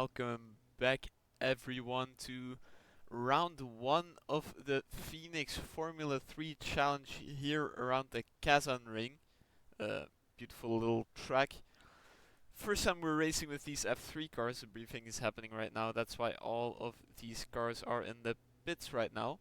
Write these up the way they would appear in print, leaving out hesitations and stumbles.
welcome back everyone to round 1 of the Phoenix Formula 3 challenge here around the KAZAN ring. Beautiful little track. First time we're racing with these F3 cars, the briefing is happening right now, that's why all of these cars are in the pits right now.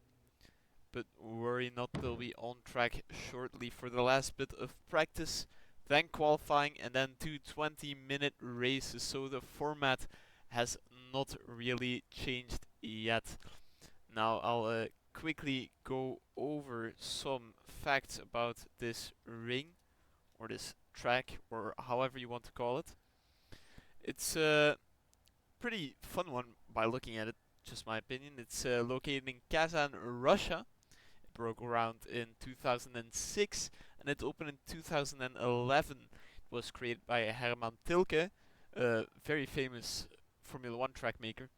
But worry not, they'll be on track shortly for the last bit of practice, then qualifying, and then 2 20-minute races. So the format has not really changed yet. Now I'll quickly go over some facts about this ring, or this track, or however you want to call it. It's a pretty fun one by looking at it, just my opinion. It's located in Kazan, Russia. Broke ground in 2006 and it opened in 2011. It was created by Herman Tilke, a very famous Formula 1 track maker.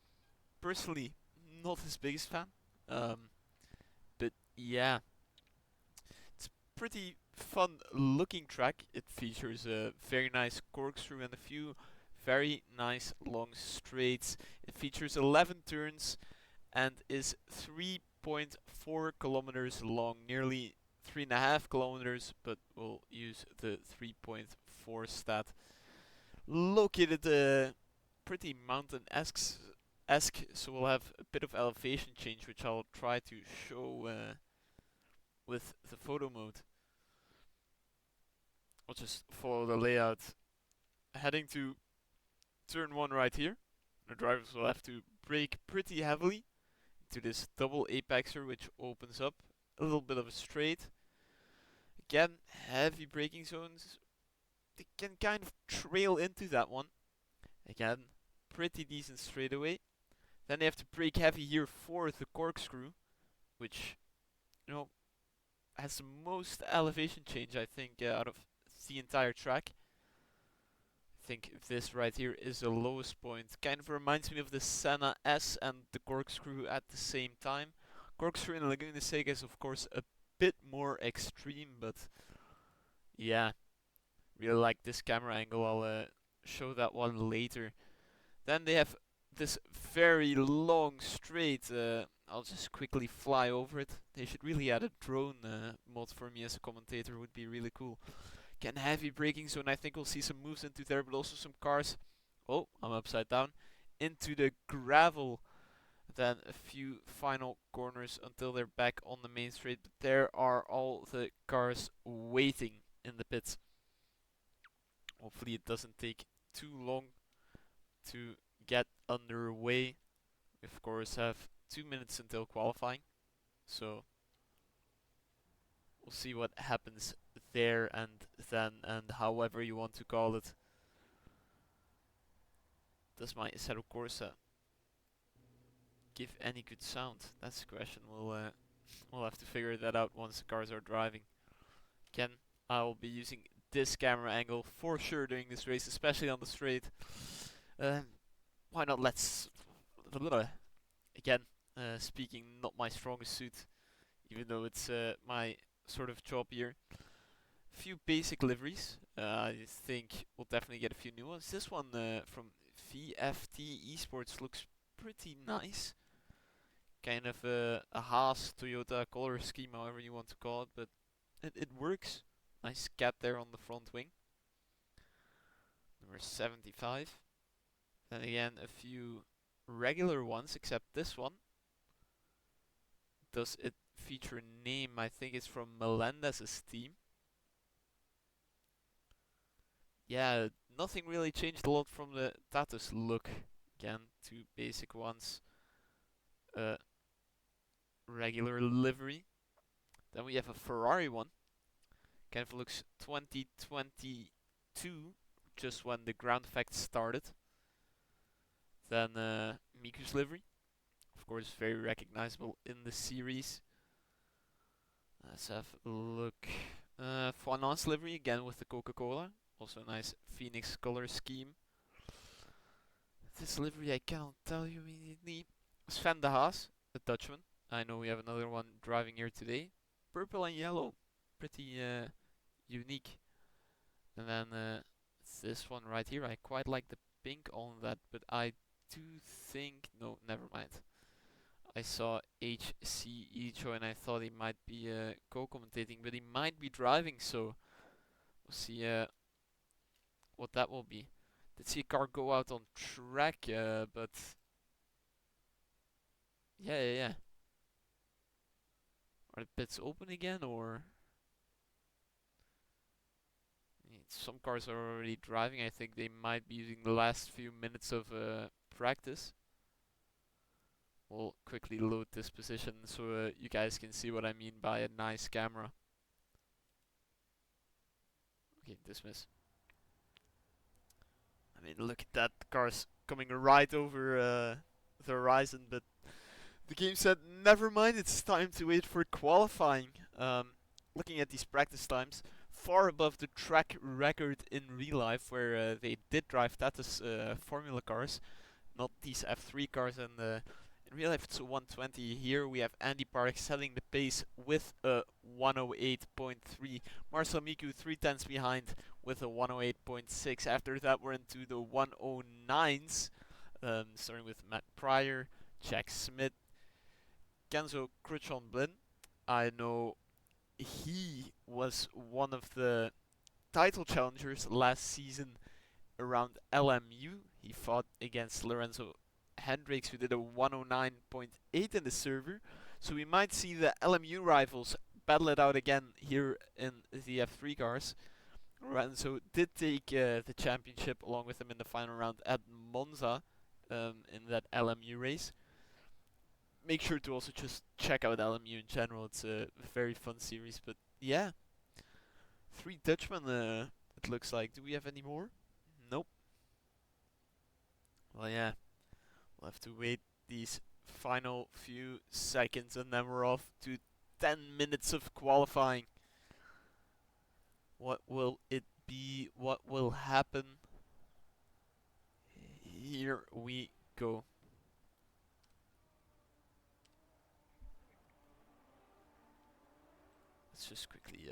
Personally, not his biggest fan, but yeah, it's a pretty fun looking track. It features a very nice corkscrew and a few very nice long straights. It features 11 turns and is 3.4 kilometers long, nearly 3.5 kilometers, but we'll use the 3.4 stat. Located pretty mountain-esque, so we'll have a bit of elevation change, which I'll try to show with the photo mode. I'll just follow the layout. Heading to turn 1 right here. The drivers will have to brake pretty heavily to this double apexer, which opens up a little bit of a straight. Again, heavy braking zones. They can kind of trail into that one. Again, pretty decent straightaway. Then they have to brake heavy here for the corkscrew, which, has the most elevation change, I think, out of the entire track. I think this right here is the lowest point. Kind of reminds me of the Senna S and the corkscrew at the same time. Corkscrew in Laguna Seca is of course a bit more extreme, but yeah, really like this camera angle. I'll show that one later. Then they have this very long straight. I'll just quickly fly over it. They should really add a drone mod for me as a commentator, would be really cool. Again, heavy braking zone. I think we'll see some moves into there, but also some cars. Oh, I'm upside down. Into the gravel. Then a few final corners until they're back on the main straight. But there are all the cars waiting in the pits. Hopefully it doesn't take too long to get underway. We of course have 2 minutes until qualifying. So we'll see what happens there and then, and however you want to call it. Does my Assetto Corsa give any good sound? That's the question. We'll have to figure that out once the cars are driving. Again, I will be using this camera angle for sure during this race, especially on the straight. Why not? Let's again, speaking not my strongest suit, even though it's my sort of job here. Few basic liveries. I think we'll definitely get a few new ones. This one from VFT Esports looks pretty nice. Kind of a Haas Toyota color scheme, however you want to call it, but it works. Nice cat there on the front wing. Number 75. Then again, a few regular ones, except this one. Does it feature a name? I think it's from Melendez's team. Yeah, nothing really changed a lot from the Tatus look. Again, two basic ones. Regular livery. Then we have a Ferrari one. Kind of looks 2022, just when the ground effect started. Then Miku's livery. Of course, very recognizable in the series. Let's have a look. Fouanant's livery, again with the Coca-Cola. Also a nice Phoenix color scheme. This livery I cannot tell you immediately. Sven de Haas, a Dutchman. I know we have another one driving here today. Purple and yellow, pretty unique. And then this one right here, I quite like the pink on that, but I do think... No, never mind. I saw HCE join and I thought he might be co-commentating, but he might be driving, so we'll see what that will be. Did see a car go out on track, but yeah. Are the pits open again, or some cars are already driving? I think they might be using the last few minutes of practice. We'll quickly load this position so you guys can see what I mean by a nice camera. Okay, dismiss. I mean, look at that, cars coming right over the horizon, but the game said, never mind, it's time to wait for qualifying. Looking at these practice times, far above the track record in real life, where they did drive Tata's Formula cars, not these F3 cars, and in real life it's a 120. Here we have Andy Park setting the pace with a 108.3. Marcel Miku 3/10 behind with a 108.6. After that we're into the 109s, starting with Matt Pryor, Jack Smith, Kenzo Crutchon-Blin. I know he was one of the title challengers last season around LMU. He fought against Lorenzo Hendricks, who did a 109.8 in the server. So we might see the LMU rivals battle it out again here in the F3 cars. Lorenzo did take the championship along with him in the final round at Monza in that LMU race. Make sure to also just check out LMU in general. It's a very fun series. But yeah, 3 Dutchmen it looks like. Do we have any more? Nope. Well, yeah, we'll have to wait these final few seconds and then we're off to 10 minutes of qualifying. What will it be? What will happen? Here we go. Let's just quickly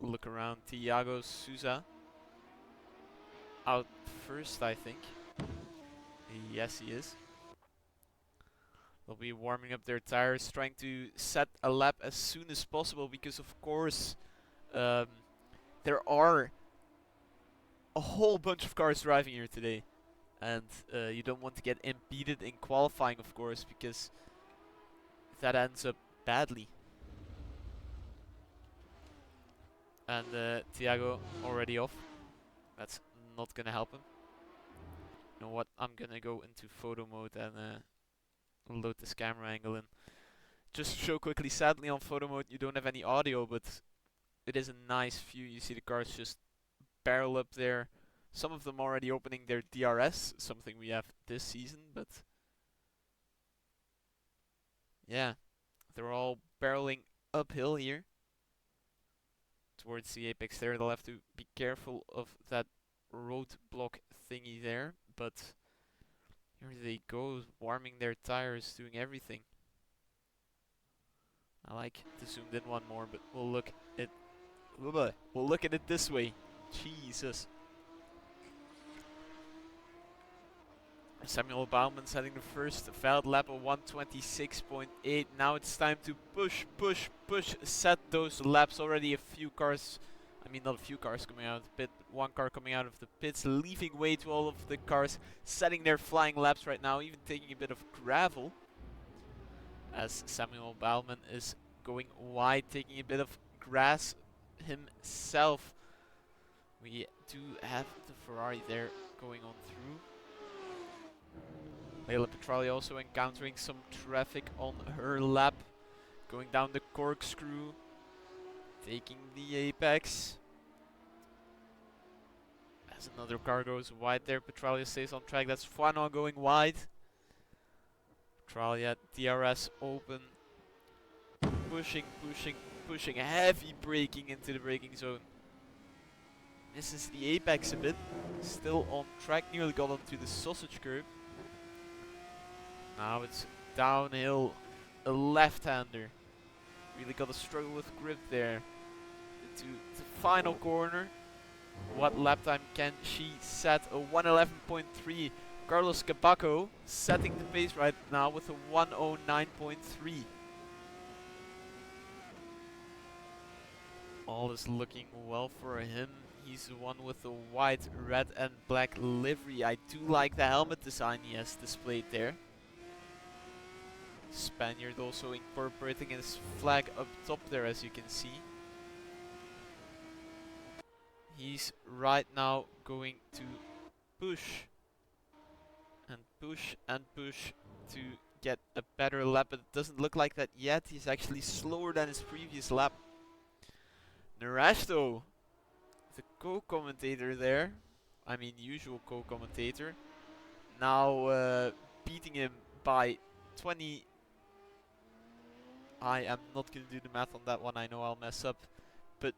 look around. Thiago Souza out first, I think. Yes, he is. They'll be warming up their tires, trying to set a lap as soon as possible because, of course, there are a whole bunch of cars driving here today. And you don't want to get impeded in qualifying, of course, because that ends up badly. And Thiago already off. That's not gonna help him. You know what? I'm gonna go into photo mode and load this camera angle in. Just to show quickly, sadly on photo mode you don't have any audio, but it is a nice view. You see the cars just barrel up there. Some of them already opening their DRS, something we have this season, but yeah, they're all barreling uphill here towards the apex there. They'll have to be careful of that roadblock thingy there, but here they go, warming their tires, doing everything. I like the zoomed in one more, but we'll look at it this way. Jesus. Samuel Bauman's heading the first valid lap of 126.8. Now it's time to push, set those laps. Already a few cars, I mean not a few cars coming out of the pit, but one car coming out of the pits, leaving way to all of the cars setting their flying laps right now, even taking a bit of gravel. As Samuel Bauman is going wide, taking a bit of grass himself. We do have the Ferrari there going on through. Leila Petrali also encountering some traffic on her lap. Going down the corkscrew. Taking the apex. As another car goes wide there, Petralia stays on track. That's Fuano going wide. Petralia DRS open. Pushing. Heavy braking into the braking zone. Misses the apex a bit. Still on track. Nearly got onto the sausage curb. Now it's downhill, a left-hander. Really got to struggle with grip there. Into the final corner. What lap time can she set? A 1:11.3. Carlos Cabaco setting the pace right now with a 1:09.3. All is looking well for him. He's the one with the white, red and black livery. I do like the helmet design he has displayed there. Spaniard also incorporating his flag up top there, as you can see. He's right now going to push and push and push to get a better lap, but it doesn't look like that yet. He's actually slower than his previous lap. Narashto, the co-commentator there, I mean usual co-commentator, now beating him by 20. I am not going to do the math on that one, I know I'll mess up, but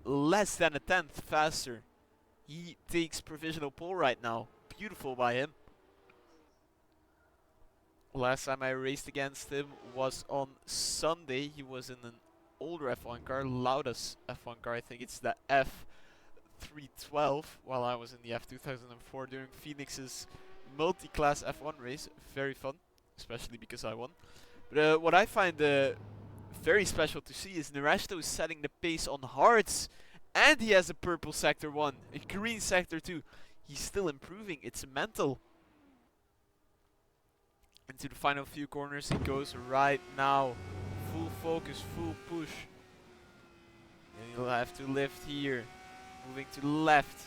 less than a tenth faster. He takes provisional pole right now. Beautiful by him. Last time I raced against him was on Sunday. He was in an older F1 car, Lauda's F1 car. I think it's the F312, while I was in the F2004 during Phoenix's multi-class F1 race. Very fun, especially because I won. But what I find very special to see is Narashto setting the pace on hards, and he has a purple sector 1, a green sector 2. He's still improving. It's mental. Into the final few corners he goes right now. Full focus, full push. And he'll have to lift here. Moving to the left.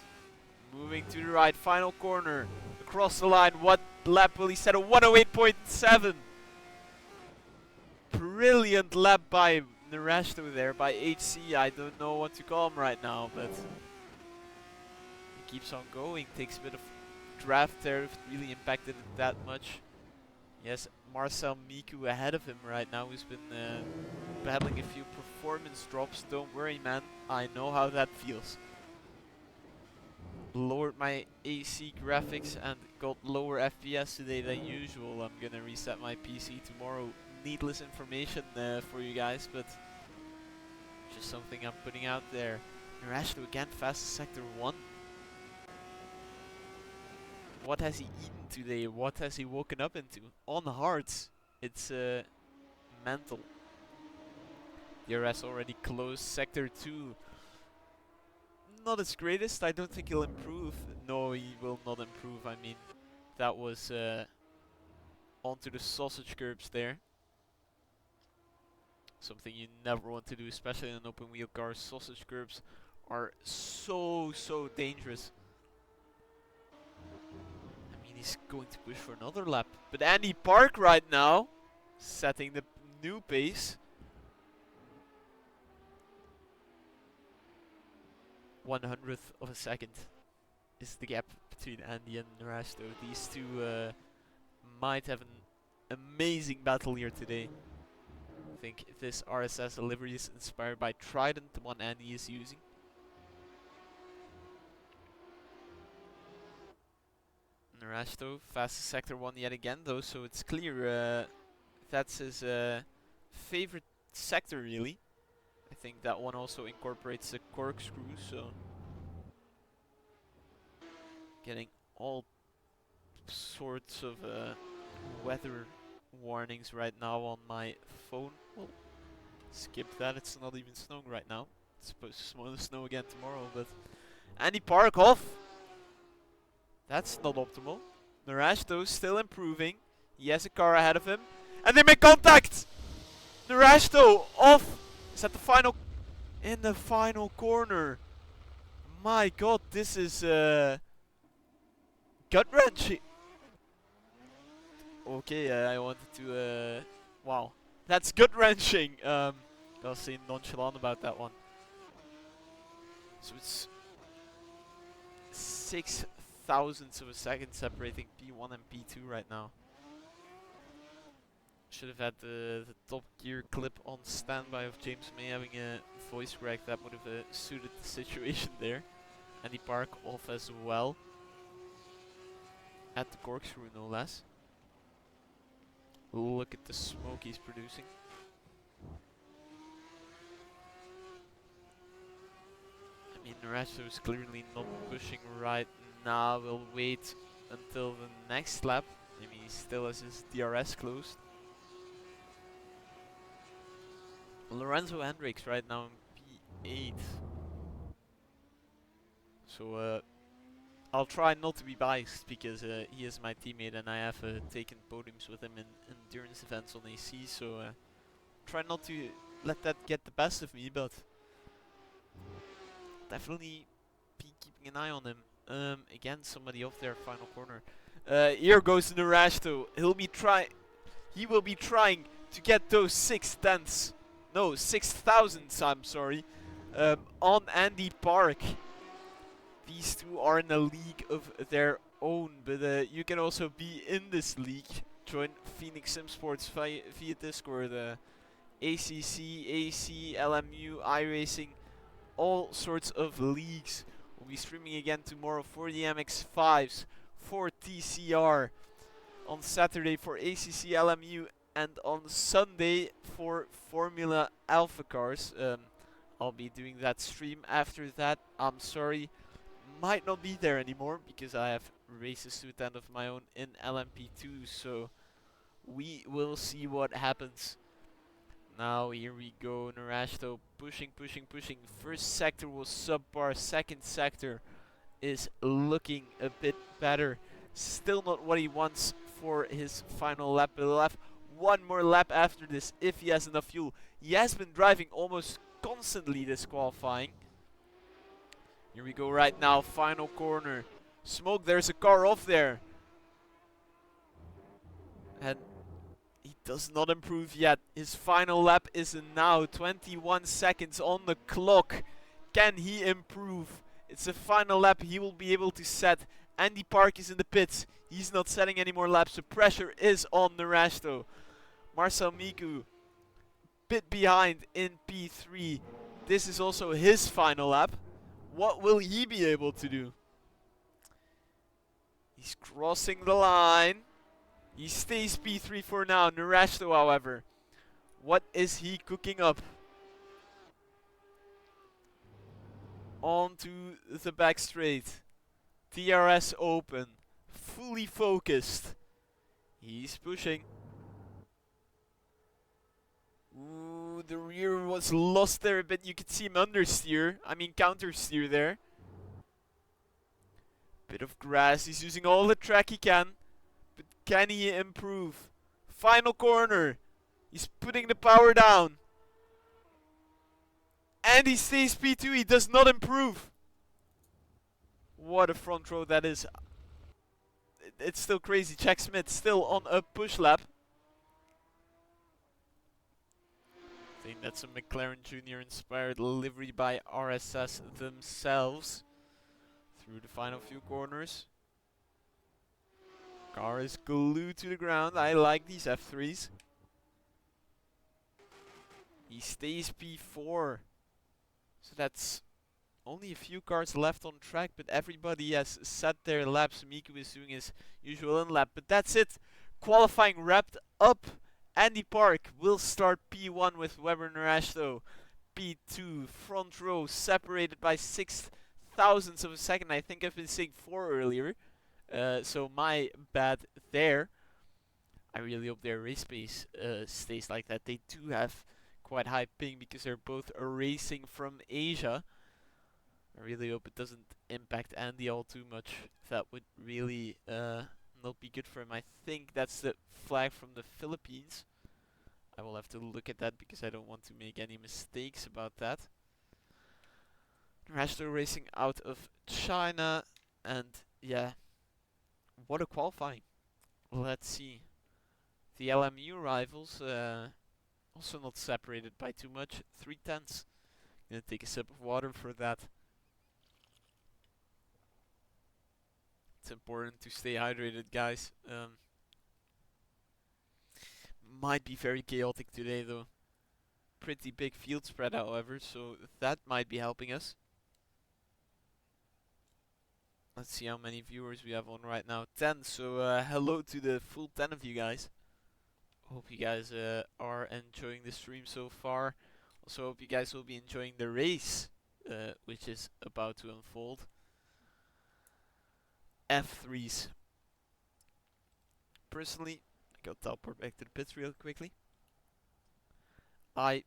Moving to the right. Final corner. Across the line. What lap will he set? A 1:08.7. Brilliant lap by Narashto there. By HC. I don't know what to call him right now. But he keeps on going. Takes a bit of draft there. If it really impacted it that much. Yes, Marcel Miku ahead of him right now, who's been battling a few performance drops. Don't worry, man. I know how that feels. Lowered my AC graphics and got lower FPS today than usual. I'm gonna reset my PC tomorrow. Needless information for you guys, but just something I'm putting out there. Narashto again, fastest sector 1. What has he eaten today? What has he woken up into? On hards, it's mental. DRS already closed. Sector 2, not his greatest. I don't think he'll improve. No, he will not improve. I mean, that was onto the sausage curbs there. Something you never want to do, especially in an open wheel car. Sausage curbs are so dangerous. He's going to push for another lap. But Andy Park right now, setting the new pace. 100th of a second is the gap between Andy and Narashto. These two might have an amazing battle here today. I think this RSS livery is inspired by Trident, the one Andy is using. Narashto, fastest sector 1 yet again though, so it's clear that's his favorite sector really. I think that one also incorporates a corkscrew, so getting all sorts of weather warnings right now on my phone. Well, skip that, it's not even snowing right now. It's supposed to snow again tomorrow, but Andy Park off! That's not optimal. Narashto still improving. He has a car ahead of him. And they make contact! Narashto off! Is at the final... in the final corner. My god, this is gut-wrenching. Okay, I wanted to... wow. That's gut-wrenching. I'll say nonchalant about that one. So it's 6 thousandths of a second separating P1 and P2 right now. Should have had the Top Gear clip on standby of James May having a voice crack. That would have suited the situation there. Andy Park off as well. At the corkscrew no less. Look at the smoke he's producing. I mean, Naresto is clearly not pushing right now. We'll wait until the next lap. I mean, he still has his DRS closed. Lorenzo Hendricks right now in P8. So I'll try not to be biased because he is my teammate and I have taken podiums with him in endurance events on AC. So try not to let that get the best of me, but definitely be keeping an eye on him. Again, somebody off their final corner. Here goes Naresto. He will be trying to get those 6/10ths. No, 6,000s, I'm sorry. On Andy Park. These two are in a league of their own, but you can also be in this league. Join Phoenix SimSports via Discord. ACC, AC, LMU, iRacing, all sorts of leagues. We'll be streaming again tomorrow for the MX5s, for TCR, on Saturday for ACC, LMU, and on Sunday for Formula Alpha Cars. I'll be doing that stream. After that, I'm sorry, might not be there anymore because I have races to attend of my own in LMP2. So we will see what happens. Now here we go, Naresto pushing. First sector was subpar, second sector is looking a bit better. Still not what he wants for his final lap, but he'll have one more lap after this if he has enough fuel. He has been driving almost constantly this qualifying. Here we go right now, final corner. Smoke, there's a car off there. And he does not improve yet. His final lap is now 21 seconds on the clock. Can he improve? It's a final lap he will be able to set. Andy Park is in the pits. He's not setting any more laps. The pressure is on Naresto. Marcel Miku, bit behind in P3. This is also his final lap. What will he be able to do? He's crossing the line. He stays P3 for now. Naresto, however, what is he cooking up? Onto the back straight. DRS open. Fully focused. He's pushing. Ooh, the rear was lost there a bit. You could see him understeer. I mean countersteer there. Bit of grass. He's using all the track he can. But can he improve? Final corner. He's putting the power down. And he stays P2. He does not improve. What a front row that is. It's still crazy. Jack Smith still on a push lap. I think that's a McLaren Junior inspired livery by RSS themselves. Through the final few corners. Car is glued to the ground. I like these F3s. He stays P4. So that's only a few cars left on track, but everybody has set their laps. Miku is doing his usual in-lap, but that's it. Qualifying wrapped up. Andy Park will start P1 with Weber Naresto. P2, front row, separated by 6,000ths of a second. I think I've been saying 4 earlier. So my bad there. I really hope their race pace stays like that. They do have quite high ping because they're both racing from Asia. I really hope it doesn't impact Andy all too much. That would really not be good for him. I think that's the flag from the Philippines. I will have to look at that because I don't want to make any mistakes about that. Naresto racing out of China, and yeah, what a qualifying. Let's see. The LMU rivals also not separated by too much. 3/10. Gonna take a sip of water for that. It's important to stay hydrated, guys. Might be very chaotic today though. Pretty big field spread however, so that might be helping us. Let's see how many viewers we have on right now. 10, so hello to the full 10 of you guys. Hope you guys are enjoying the stream so far. Also hope you guys will be enjoying the race which is about to unfold. F3s. Personally, I got teleport back to the pits real quickly. I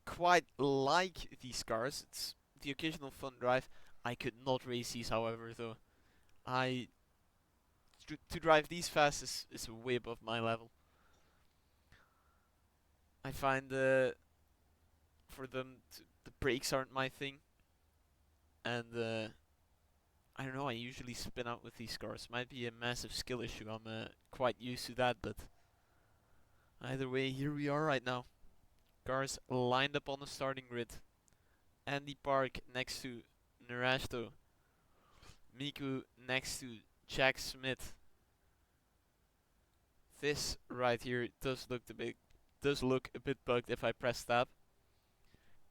quite like these cars. It's the occasional fun drive. I could not race these, however, though. To drive these fast is way above my level. I find for them the brakes aren't my thing, and I don't know. I usually spin out with these cars. Might be a massive skill issue. I'm quite used to that, but either way, here we are right now. Cars lined up on the starting grid. Andy Park next to Narashto. Miku next to Jack Smith. This right here does look a bit bugged if I press tab.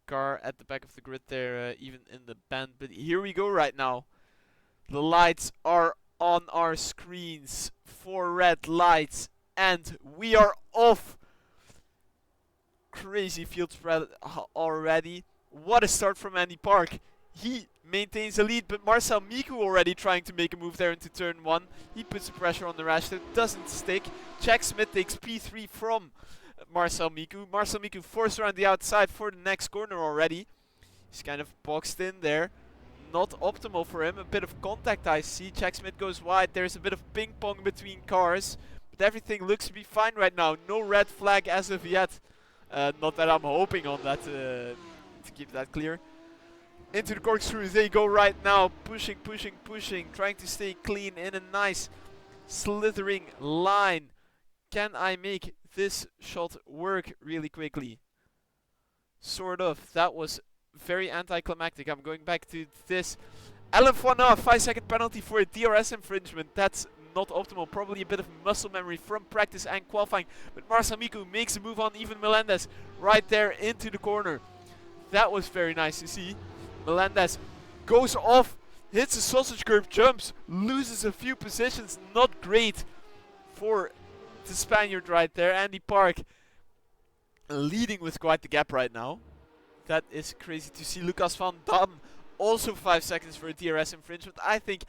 Car at the back of the grid there, even in the bend. But here we go right now. The lights are on our screens. 4 red lights, and we are off. Crazy field spread already. What a start from Andy Park. He maintains the lead, but Marcel Miku already trying to make a move there into turn 1. He puts the pressure on the rash that doesn't stick. Jack Smith takes P3 from Marcel Miku. Marcel Miku forced around the outside for the next corner already. He's kind of boxed in there. Not optimal for him. A bit of contact I see. Jack Smith goes wide. There's a bit of ping pong between cars. But everything looks to be fine right now. No red flag as of yet. Not that I'm hoping on that, to keep that clear. Into the corkscrew they go right now. Pushing, pushing, pushing. Trying to stay clean in a nice slithering line. Can I make this shot work really quickly? Sort of. That was very anticlimactic. I'm going back to this. Alan Foina, 5-second penalty for a DRS infringement. That's not optimal. Probably a bit of muscle memory from practice and qualifying. But Marcel Miku makes a move on even Melendez right there into the corner. That was very nice to see. Melendez goes off, hits a sausage curve, jumps, loses a few positions. Not great for the Spaniard right there. Andy Park leading with quite the gap right now. That is crazy to see. Lucas van Dam also 5 seconds for a DRS infringement. I think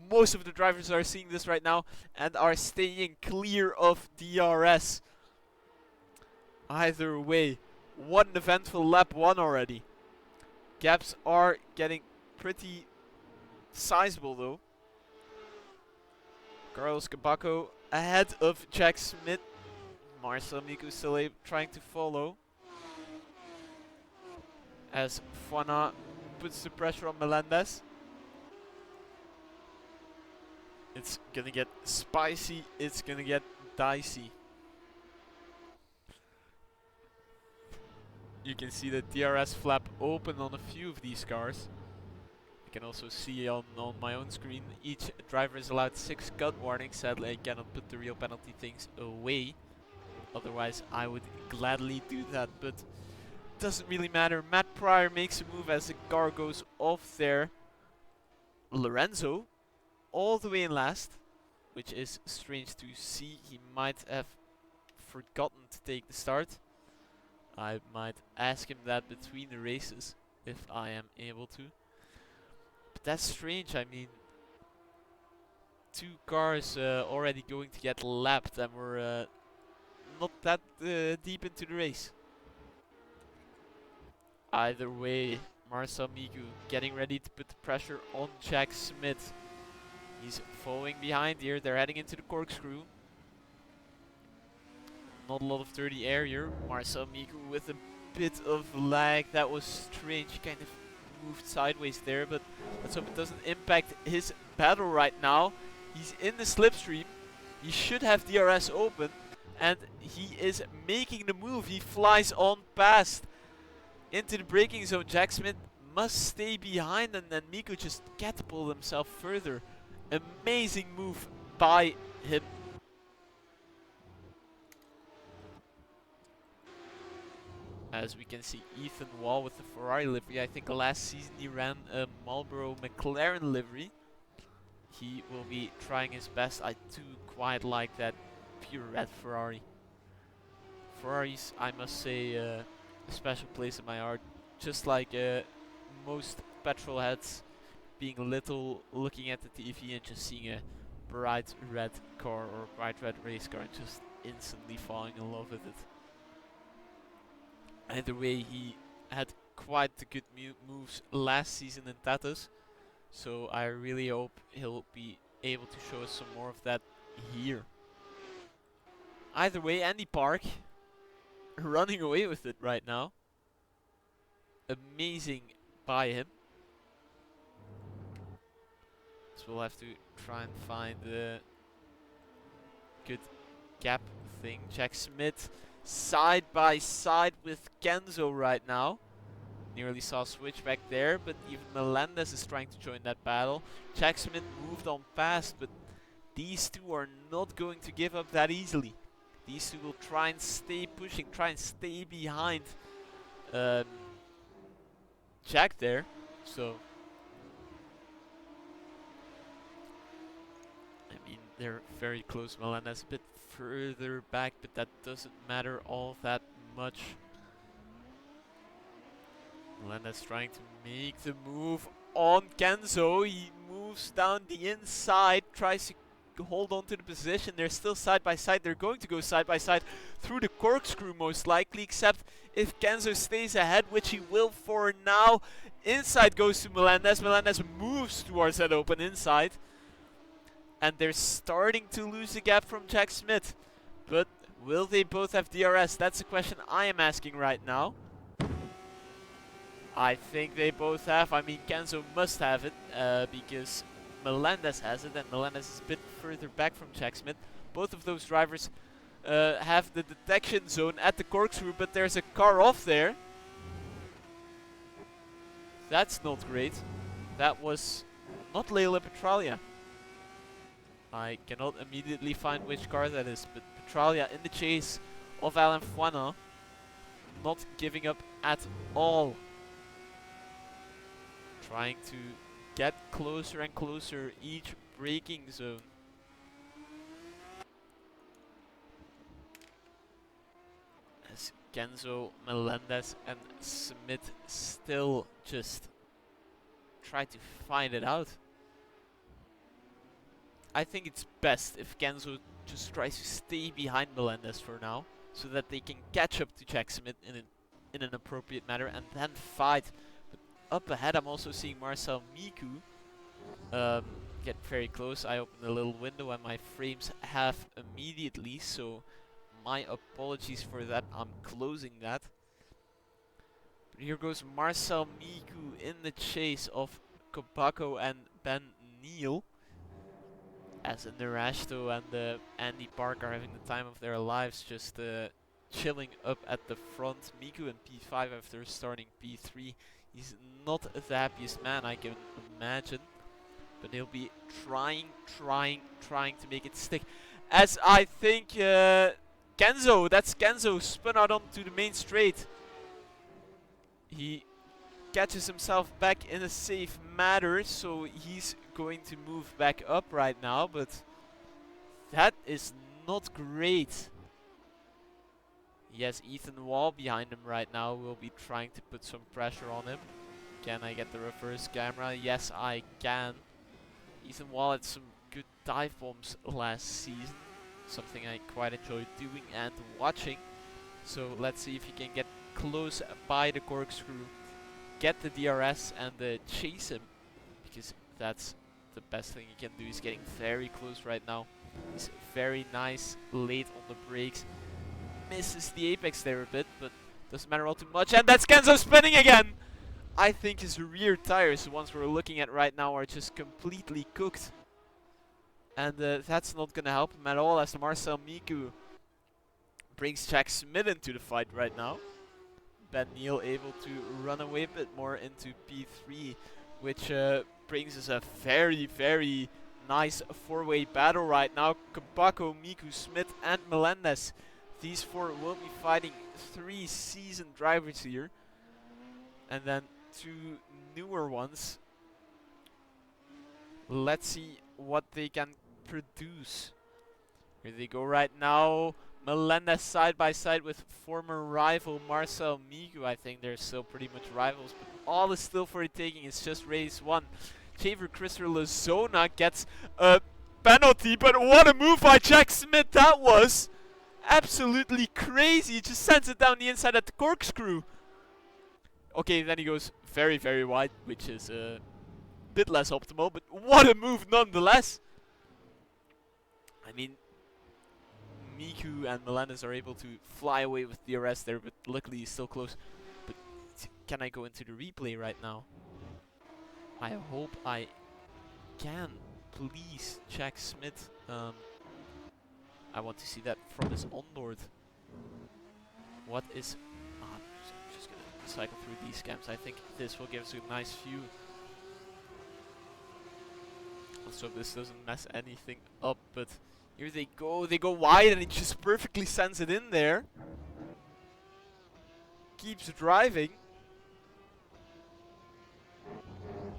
most of the drivers are seeing this right now and are staying clear of DRS. Either way, what an eventful lap 1 already. Gaps are getting pretty sizable though. Carlos Cabaco ahead of Jack Smith. Marcel Miku still trying to follow. As Foina puts the pressure on Melendez. It's gonna get spicy, it's gonna get dicey. You can see the DRS flap open on a few of these cars. You can also see on my own screen, each driver is allowed 6 cut warnings. Sadly, I cannot put the real penalty things away. Otherwise, I would gladly do that, but doesn't really matter. Matt Pryor makes a move as the car goes off there. Lorenzo all the way in last, which is strange to see. He might have forgotten to take the start. I might ask him that between the races if I am able to. But that's strange. I mean, 2 cars already going to get lapped and we're not that deep into the race. Either way, Marcel Miku getting ready to put the pressure on Jack Smith. He's following behind here. They're heading into the corkscrew. Not a lot of dirty air here. Marcel Miku with a bit of lag. That was strange. He kind of moved sideways there, but let's hope it doesn't impact his battle right now. He's in the slipstream. He should have DRS open, and he is making the move. He flies on past into the braking zone. Jack Smith must stay behind, and then Miku just catapulted himself further. Amazing move by him. As we can see, Ethan Wall with the Ferrari livery. I think last season he ran a Marlboro McLaren livery. He will be trying his best. I do quite like that pure red Ferrari. Ferraris, I must say, a special place in my heart. Just like most petrol heads being little, looking at the TV and just seeing a bright red car or bright red race car and just instantly falling in love with it. Either way, he had quite the good moves last season in Tatus, so I really hope he'll be able to show us some more of that here. Either way, Andy Park running away with it right now. Amazing by him. So we'll have to try and find a good gap thing. Jack Smith side by side with Kenzo right now. Nearly saw a switch back there, but even Melendez is trying to join that battle. Jack Smith moved on past, but these two are not going to give up that easily. These two will try and stay pushing, try and stay behind Jack there. So, I mean, they're very close. Melendez a bit further back, but that doesn't matter all that much. Melendez trying to make the move on Kenzo. He moves down the inside, tries to hold on to the position. They're still side by side. They're going to go side by side through the corkscrew most likely, except if Kenzo stays ahead, which he will for now. Inside goes to Melendez. Melendez moves towards that open inside. And they're starting to lose the gap from Jack Smith. But will they both have DRS? That's a question I am asking right now. I think they both have. I mean, Kenzo must have it because Melendez has it, and Melendez is a bit further back from Jack Smith. Both of those drivers have the detection zone at the corkscrew, but there's a car off there. That's not great. That was not Leila Petralia. I cannot immediately find which car that is, but Petralia in the chase of Alan Fuana, not giving up at all. Trying to get closer and closer each braking zone. As Kenzo, Melendez and Smith still just try to find it out. I think it's best if Kenzo just tries to stay behind Melendez for now, so that they can catch up to Jack Smith in an appropriate manner and then fight. Up ahead, I'm also seeing Marcel Miku get very close. I opened a little window and my frames have immediately, so my apologies for that. I'm closing that. But here goes Marcel Miku in the chase of Kobako and Ben Neal. As Narashto and Andy Park are having the time of their lives, just chilling up at the front. Miku in P5 after starting P3. He's not the happiest man, I can imagine. But he'll be trying to make it stick. As I think Kenzo, that's Kenzo, spun out onto the main straight. He catches himself back in a safe manner, so he's going to move back up right now, but that is not great. He has Ethan Wall behind him right now. We'll be trying to put some pressure on him. Can I get the reverse camera? Yes, I can. Ethan Wall had some good dive bombs last season. Something I quite enjoyed doing and watching. So let's see if he can get close by the corkscrew, get the DRS and chase him. Because that's the best thing he can do. He's getting very close right now. He's very nice late on the brakes. Misses the apex there a bit, but doesn't matter all too much. And that's Kenzo spinning again! I think his rear tires, the ones we're looking at right now, are just completely cooked. And that's not going to help him at all, as Marcel Miku brings Jack Smith into the fight right now. Ben Neal able to run away a bit more into P3, which brings us a very nice four-way battle right now. Kabako, Miku, Smith and Melendez. These four will be fighting 3 seasoned drivers here. And then 2 newer ones. Let's see what they can produce. Here they go right now. Melendez side by side with former rival Marcel Migu. I think they're still pretty much rivals, but all is still for the taking. It's just race 1. Chaver Christopher Lazona gets a penalty, but what a move by Jack Smith that was! Absolutely crazy. He just sends it down the inside at the corkscrew. Okay, then he goes very, very wide, which is a bit less optimal, but what a move nonetheless. I mean, Miku and Melendez are able to fly away with the arrest there, but luckily he's still close. But can I go into the replay right now? I hope I can. Please, Jack Smith. I want to see that from his onboard. What is... I'm just going to cycle through these cams. I think this will give us a nice view. Let's hope this doesn't mess anything up, but here they go wide and he just perfectly sends it in there. Keeps driving.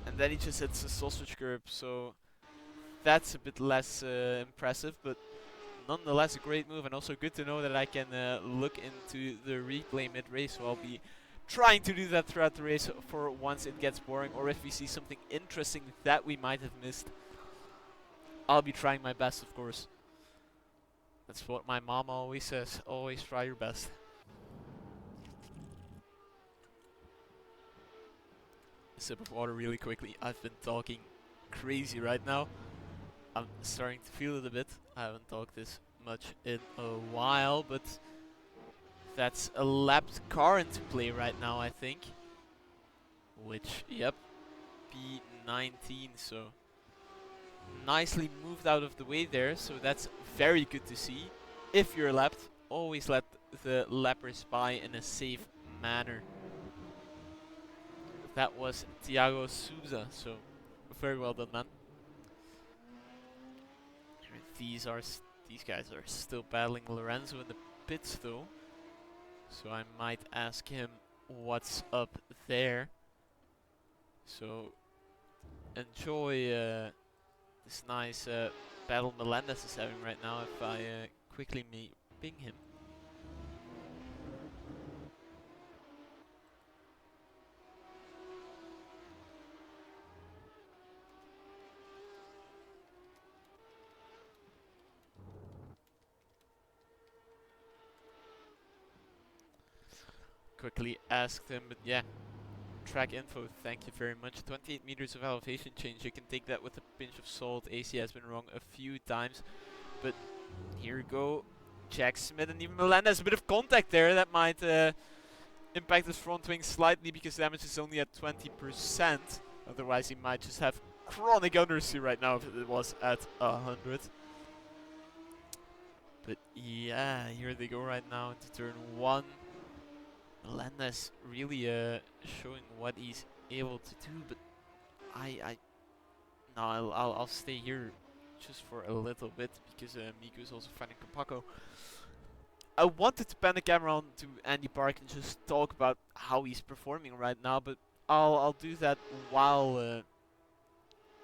And then he just hits the sausage curb, so that's a bit less impressive, but nonetheless a great move, and also good to know that I can look into the replay mid-race, so I'll be trying to do that throughout the race for once it gets boring, or if we see something interesting that we might have missed. I'll be trying my best, of course. That's what my mom always says, always try your best. A sip of water really quickly. I've been talking crazy right now. I'm starting to feel it a bit. I haven't talked this much in a while, but that's a lapped car into play right now, I think. Which, yep, P19, so nicely moved out of the way there, so that's very good to see. If you're lapped, always let the lappers by in a safe manner. That was Thiago Souza, so very well done, man. These guys are still battling Lorenzo in the pits though, so I might ask him what's up there. So enjoy this nice battle Melendez is having right now. If I quickly may ping him. Quickly asked him, but yeah, track info, thank you very much. 28 meters of elevation change, you can take that with a pinch of salt. AC has been wrong a few times, but here we go. Jack Smith and even Melendez, a bit of contact there that might impact his front wing slightly because damage is only at 20%. Otherwise he might just have chronic understeer right now if it was at 100. But yeah, here they go right now into turn 1. Melendez really showing what he's able to do, but I'll stay here just for a little bit because Miku is also finding Kopako. I wanted to pan the camera on to Andy Park and just talk about how he's performing right now, but I'll do that while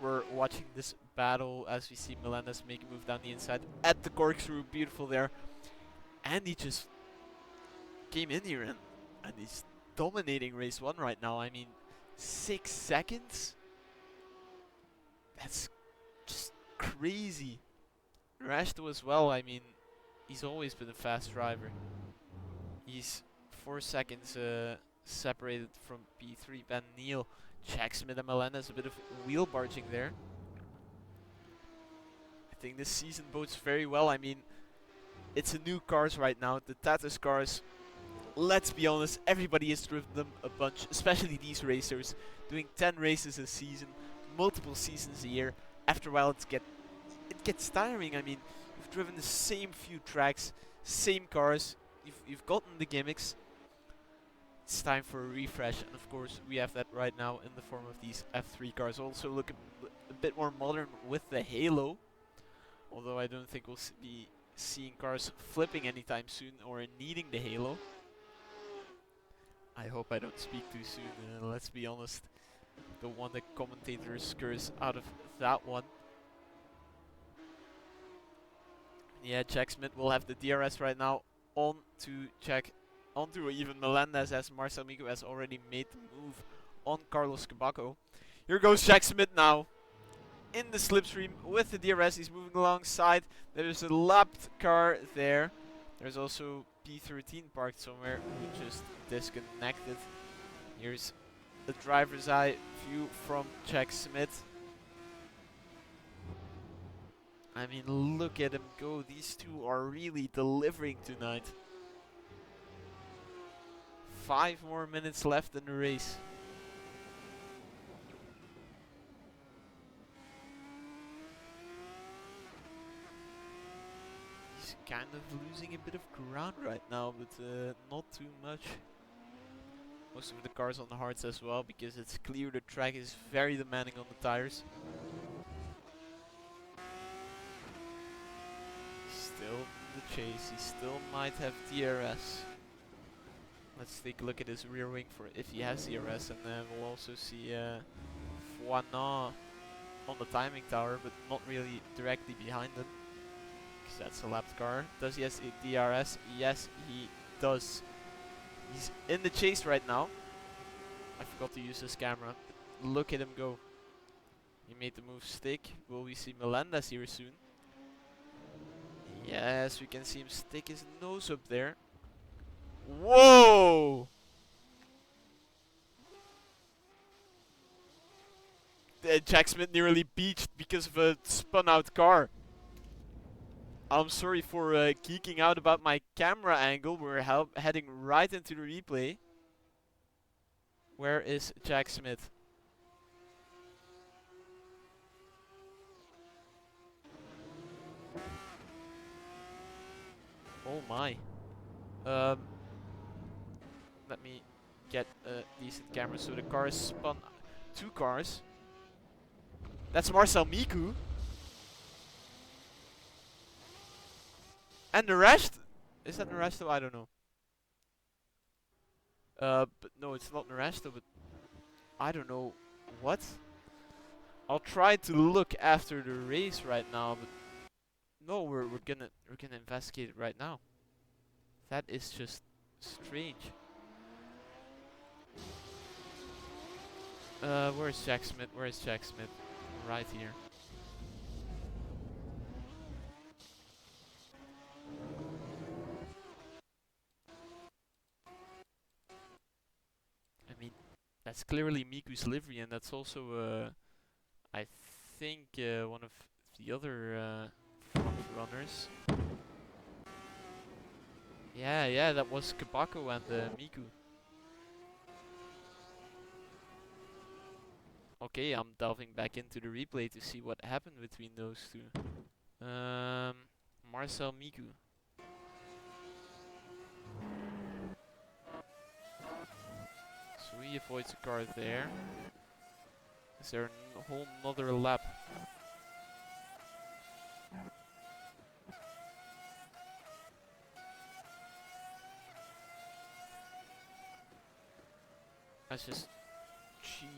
we're watching this battle as we see Melendez make a move down the inside at the corkscrew. Beautiful there. Andy just came in here and he's dominating race 1 right now. I mean, 6 seconds? That's just crazy. Rashto as well, I mean, he's always been a fast driver. He's 4 seconds separated from P3 Ben Neal. Jack Smith and Melendez, a bit of wheel barging there. I think this season bodes very well. I mean, it's a new cars right now. The Tatus cars, let's be honest, everybody has driven them a bunch, especially these racers, doing 10 races a season, multiple seasons a year. After a while it gets tiring. I mean, you've driven the same few tracks, same cars, you've gotten the gimmicks. It's time for a refresh, and of course we have that right now in the form of these F3 cars. Also look a bit more modern with the halo, although I don't think we'll be seeing cars flipping anytime soon or needing the halo. I hope I don't speak too soon, let's be honest. Don't want the commentator's curse out of that one. Yeah, Jack Smith will have the DRS right now on to check onto even Melendez, as Marcel Mico has already made the move on Carlos Cabaco. Here goes Jack Smith now in the slipstream with the DRS. He's moving alongside. There's a lapped car there. There's also P13 parked somewhere who just disconnected. Here's the driver's eye view from Jack Smith. I mean, look at him go. These two are really delivering tonight. 5 more minutes left in the race. He's kind of losing a bit of ground right now, but not too much. Most of the cars on the hards as well, because it's clear the track is very demanding on the tires. Still in the chase, he still might have DRS. Let's take a look at his rear wing for if he has DRS, and then we'll also see Foinat on the timing tower, but not really directly behind him, because that's a lapped car. Does he have DRS? Yes, he does. He's in the chase right now. I forgot to use his camera. Look at him go. He made the move stick. Will we see Melendez here soon? Yes, we can see him stick his nose up there. Whoa! Jack Smith nearly beached because of a spun out car. I'm sorry for geeking out about my camera angle. We're heading right into the replay. Where is Jack Smith? Oh my. Let me get a decent camera. So the car is spun. 2 cars. That's Marcel Mico. And the rest? Is that Naresto? I don't know. But no, it's not Naresto, but I don't know what. I'll try to look after the race right now, but no, we're gonna investigate it right now. That is just strange. Where's Jack Smith? Where's Jack Smith? Right here. I mean, that's clearly Miku's livery, and that's also, I think, one of the other front runners. Yeah, that was Cabaco and Miku. Okay, I'm delving back into the replay to see what happened between those two. Marcel Miku. So he avoids a car there. Is there a whole nother lap? That's just...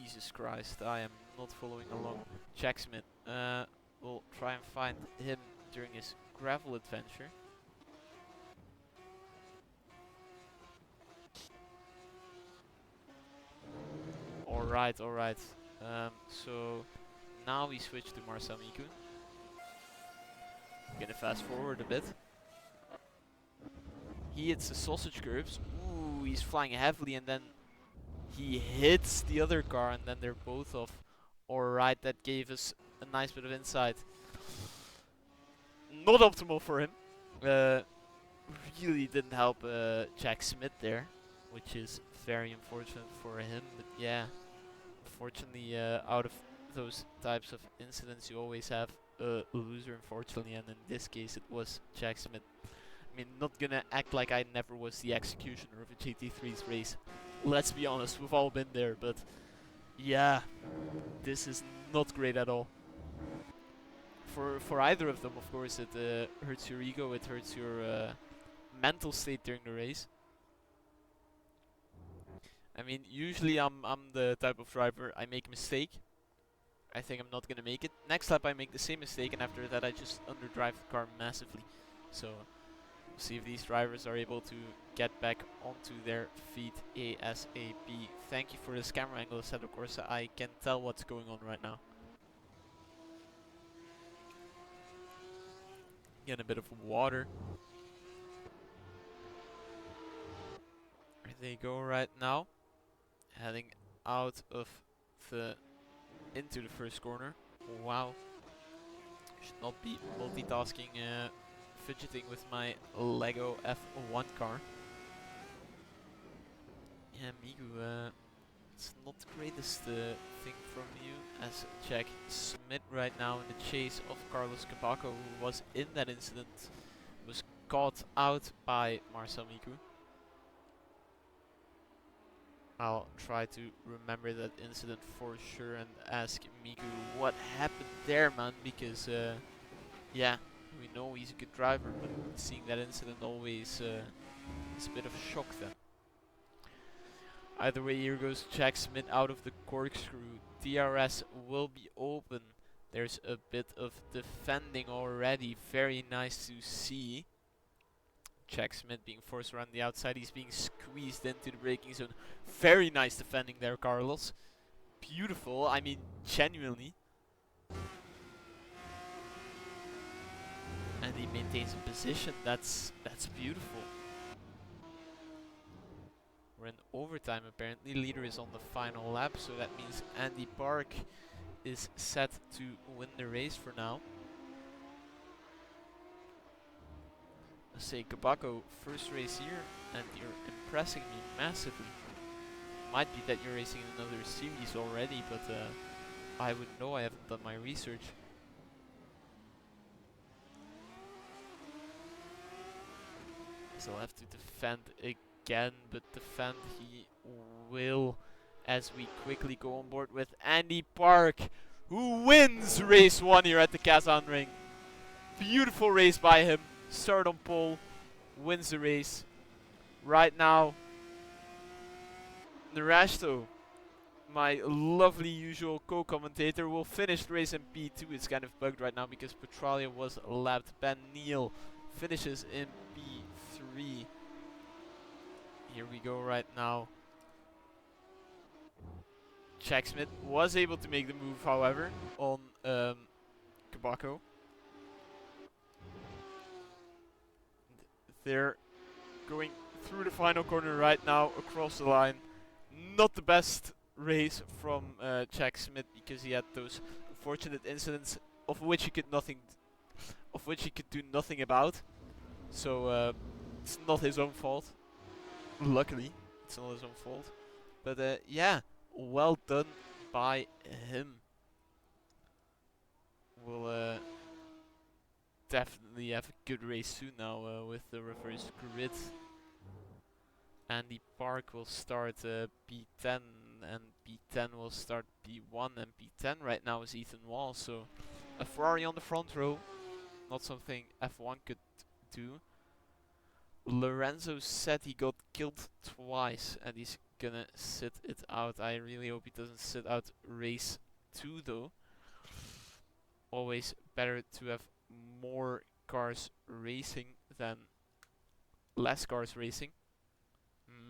Jesus Christ, I am not following along. Jack Smith. We'll try and find him during his gravel adventure. Alright. So now we switch to Marcel Mico. I'm gonna fast forward a bit. He hits the sausage curbs. Ooh, he's flying heavily, and then he hits the other car, and then they're both off. Alright, that gave us a nice bit of insight. Not optimal for him. Really didn't help Jack Smith there, which is very unfortunate for him. But yeah, unfortunately, out of those types of incidents, you always have a loser, unfortunately, and in this case, it was Jack Smith. I mean, not gonna act like I never was the executioner of a GT3's race. Let's be honest, we've all been there, but yeah, this is not great at all. For either of them, of course, it hurts your ego, it hurts your mental state during the race. I mean, usually I'm the type of driver, I make a mistake. I think I'm not gonna make it. Next lap I make the same mistake, and after that I just underdrive the car massively. So we'll see if these drivers are able to get back onto their feet ASAP. Thank you for this camera angle, Assetto Corsa. I can tell what's going on right now. Get a bit of water. There they go right now. Heading out of the into the first corner. Wow. Should not be multitasking, fidgeting with my Lego F1 car. Yeah, Migu, it's not the greatest thing from you, as Jack Smith right now in the chase of Carlos Cabaco, who was in that incident, was caught out by Marcel Migu. I'll try to remember that incident for sure and ask Migu what happened there, man, because yeah, we know he's a good driver, but seeing that incident always is a bit of shock then. Either way, here goes Jack Smith out of the corkscrew. DRS will be open. There's a bit of defending already. Very nice to see. Jack Smith being forced around the outside. He's being squeezed into the braking zone. Very nice defending there, Carlos. Beautiful. I mean, genuinely. And he maintains a position. That's beautiful. We're in overtime apparently. Leader is on the final lap, so that means Andy Park is set to win the race for now. I say Cabaco, first race here, and you're impressing me massively. Might be that you're racing in another series already, but I wouldn't know, I haven't done my research. So I'll have to defend again, but defend he will as we quickly go on board with Andy Park, who wins race 1 here at the KAZAN ring. Beautiful race by him. Start on pole, wins the race. Right now, Narasto, my lovely usual co-commentator, will finish the race in P2. It's kind of bugged right now because Petralia was lapped. Ben Neal finishes in P3. Here we go right now. Jack Smith was able to make the move, however, on Cabaco. They're going through the final corner right now, across the line. Not the best race from Jack Smith because he had those unfortunate incidents of which he could do nothing about. So it's not his own fault. Luckily, it's not his own fault. But yeah, well done by him. We'll definitely have a good race soon now with the reverse grid. Andy Park will start P10 and P10 will start P1 and P10 right now is Ethan Wall. So a Ferrari on the front row, not something F1 could do. Lorenzo said he got killed twice and he's gonna sit it out. I really hope he doesn't sit out race 2 though. Always better to have more cars racing than less cars racing.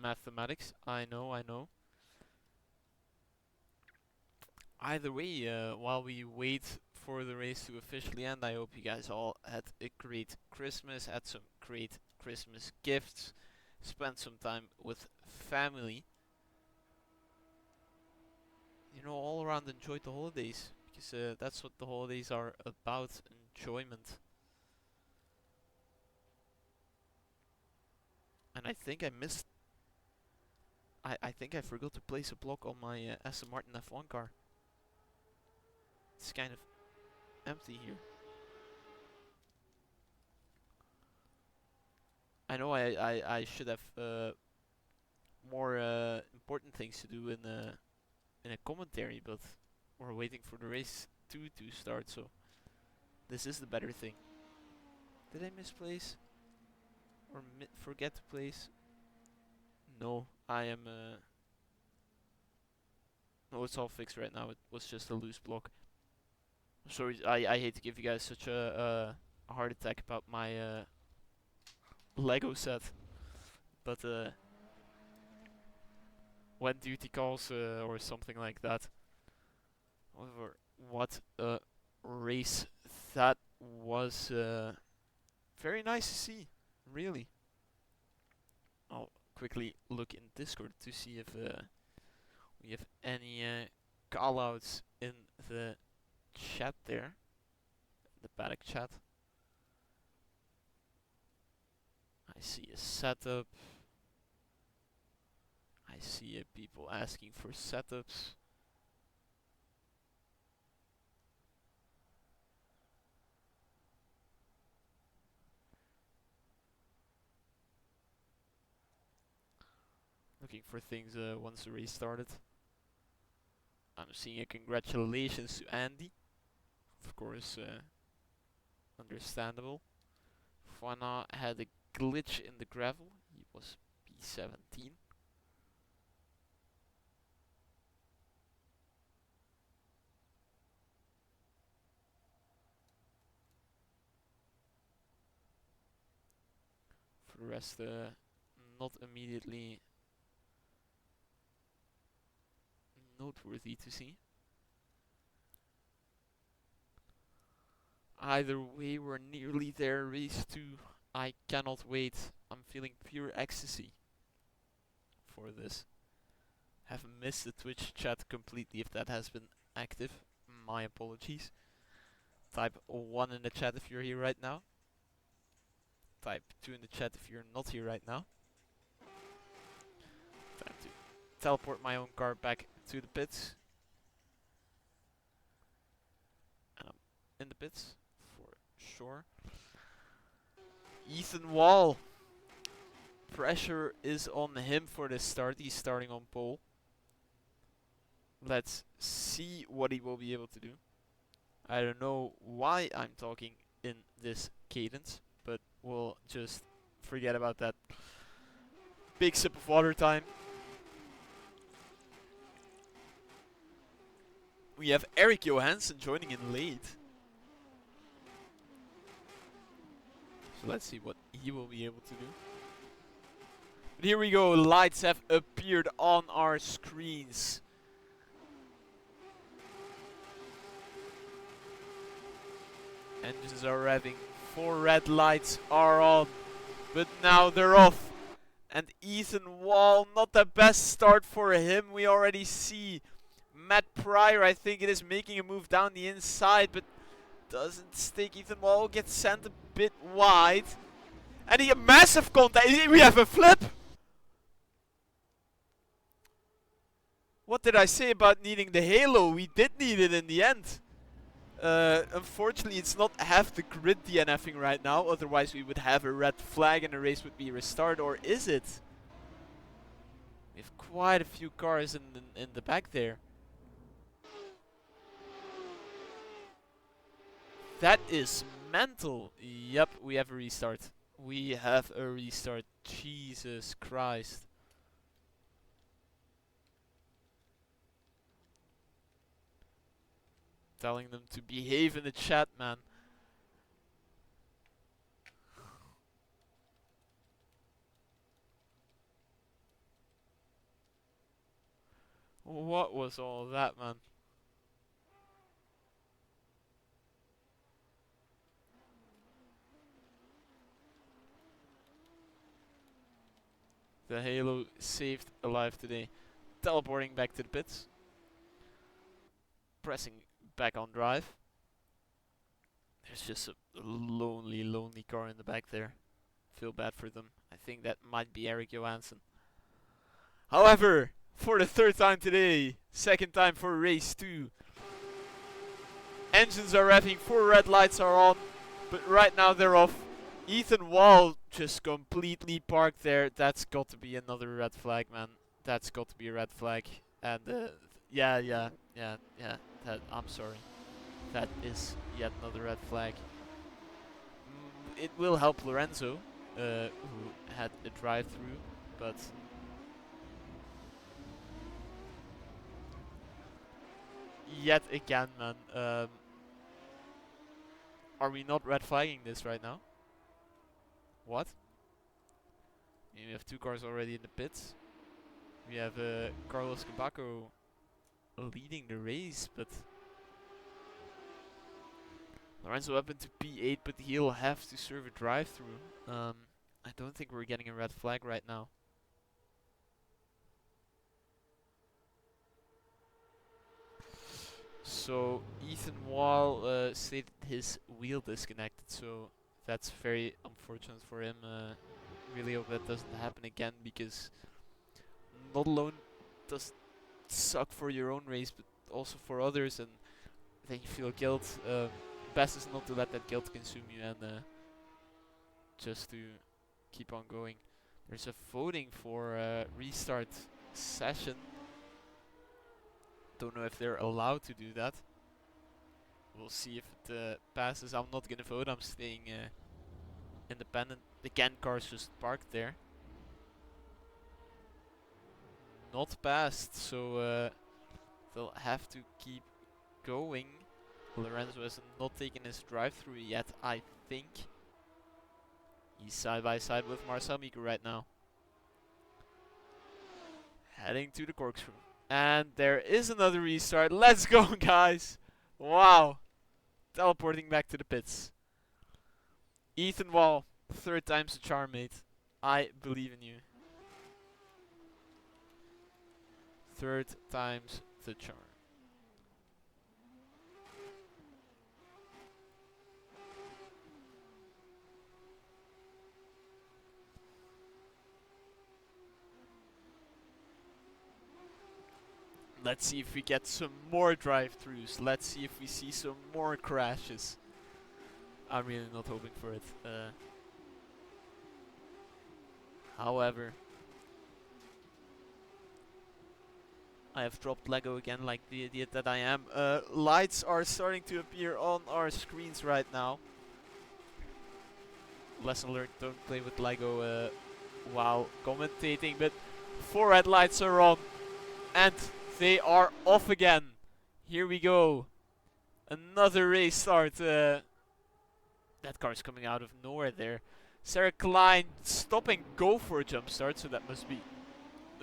Mathematics, I know. Either way, while we wait for the race to officially end, I hope you guys all had a great Christmas, had some great Christmas gifts, spent some time with family. You know, all around enjoyed the holidays, because that's what the holidays are about, enjoyment. And I think I missed... I think I forgot to place a block on my Aston Martin F1 car. It's kind of empty here. I know I should have more important things to do in a commentary, but we're waiting for the race 2 to start, so this is the better thing. Did I misplace? Or forget to place? No, I am... no, it's all fixed right now. It was just a loose block. Sorry, I hate to give you guys such a heart attack about my Lego set. But when duty calls or something like that. However, what a race that was. Very nice to see, really. I'll quickly look in Discord to see if we have any callouts in the chat there, the paddock chat. I see a setup. I see people asking for setups. Looking for things once the race started. I'm seeing a congratulations to Andy. Of course, understandable. Fana had a glitch in the gravel. He was P17. For the rest, not immediately noteworthy to see. Either way, we're nearly there. Race 2. I cannot wait. I'm feeling pure ecstasy for this. Have missed the Twitch chat completely if that has been active. My apologies. Type 1 in the chat if you're here right now. Type 2 in the chat if you're not here right now. Time to teleport my own car back to the pits. And I'm in the pits for sure. Ethan Wall. Pressure is on him for the start. He's starting on pole. Let's see what he will be able to do. I don't know why I'm talking in this cadence, but we'll just forget about that. Big sip of water time. We have Eric Johansson joining in late. So let's see what he will be able to do. But here we go, lights have appeared on our screens. Engines are revving, 4 red lights are on, but now they're off. And Ethan Wall, not the best start for him. We already see Matt Pryor, I think it is, making a move down the inside, but doesn't stick. Ethan Wall gets sent a bit wide. And he a massive contact. We have a flip. What did I say about needing the halo? We did need it in the end. Unfortunately, it's not half the grid DNFing right now. Otherwise, we would have a red flag and the race would be restarted. Or is it? We have quite a few cars in the back there. That is mental. Yep, we have a restart. We have a restart. Jesus Christ. Telling them to behave in the chat, man. What was all that, man? The Halo saved alive today. Teleporting back to the pits. Pressing back on drive. There's just a lonely, lonely car in the back there. Feel bad for them. I think that might be Eric Johansson. However, for the 3rd time today, 2nd time for race 2. Engines are revving, 4 red lights are on, but right now they're off. Ethan Wall just completely parked there. That's got to be another red flag, man. That's got to be a red flag. And yeah. I'm sorry. That is yet another red flag. It will help Lorenzo, who had a drive-through, but yet again, man. Are we not red flagging this right now? What? We have 2 cars already in the pits. We have Carlos Cabaco leading the race, but Lorenzo up into P8, but he'll have to serve a drive-through. I don't think we're getting a red flag right now. So Ethan Wall stated his wheel disconnected, so that's very unfortunate for him. Really hope that doesn't happen again, because not alone does it suck for your own race, but also for others, and then you feel guilt. Best is not to let that guilt consume you, and just to keep on going. There's a voting for restart session. Don't know if they're allowed to do that. We'll see if it passes. I'm not gonna vote. I'm staying independent. The Ken car's just parked there. Not passed, so they'll have to keep going. Lorenzo has not taken his drive-through yet, I think. He's side by side with Marcel Miku right now. Heading to the corkscrew. And there is another restart. Let's go, guys! Wow! Teleporting back to the pits. Ethan Wall, 3rd time's a charm, mate. I believe in you. 3rd time's the charm. Let's see if we get some more drive-throughs. Let's see if we see some more crashes. I'm really not hoping for it. However, I have dropped Lego again like the idiot that I am. Lights are starting to appear on our screens right now. Lesson learned, don't play with Lego while commentating, but 4 red lights are on. And they are off again. Here we go. Another race start. That car's coming out of nowhere there. Sarah Klein stopping go for a jump start, so that must be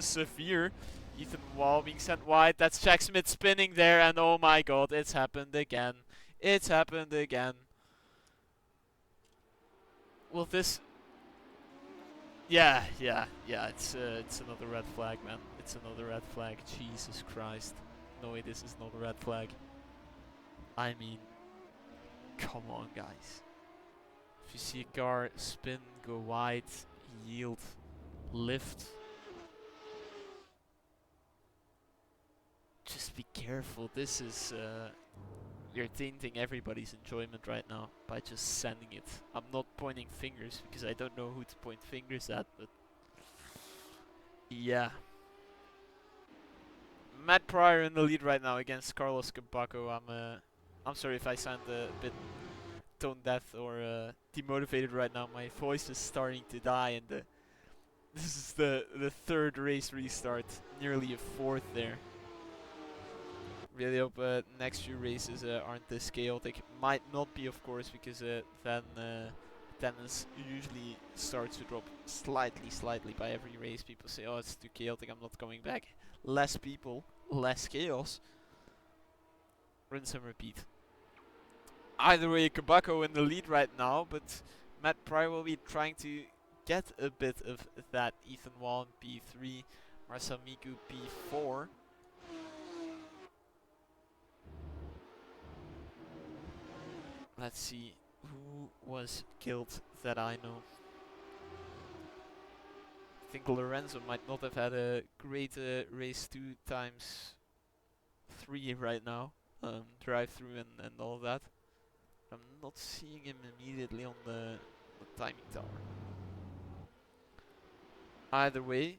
severe. Ethan Wall being sent wide. That's Jack Smith spinning there, and oh my god, it's happened again. It's happened again. Will this... Yeah, it's another red flag, man. It's another red flag. Jesus Christ. No way, this is not a red flag. I mean, come on, guys. If you see a car spin, go wide, yield, lift, just be careful. This is you're tainting everybody's enjoyment right now by just sending it. I'm not pointing fingers because I don't know who to point fingers at, but yeah. Matt Pryor in the lead right now against Carlos Cabaco. I'm sorry if I sound a bit tone deaf or demotivated right now. My voice is starting to die, and this is the 3rd race restart, nearly a 4th there. Really hope next few races aren't this chaotic. Might not be, of course, because then attendance usually starts to drop slightly by every race. People say, oh, it's too chaotic, I'm not coming back. Less people, less chaos. Rinse and repeat. Either way, Cabaco in the lead right now, but Matt Pryor will be trying to get a bit of that. Ethan Wall in P3, Marcel Miku P4. Let's see who was killed that I know. I think Lorenzo might not have had a great race 2 times 3 right now. Drive through and all that. I'm not seeing him immediately on the timing tower. Either way,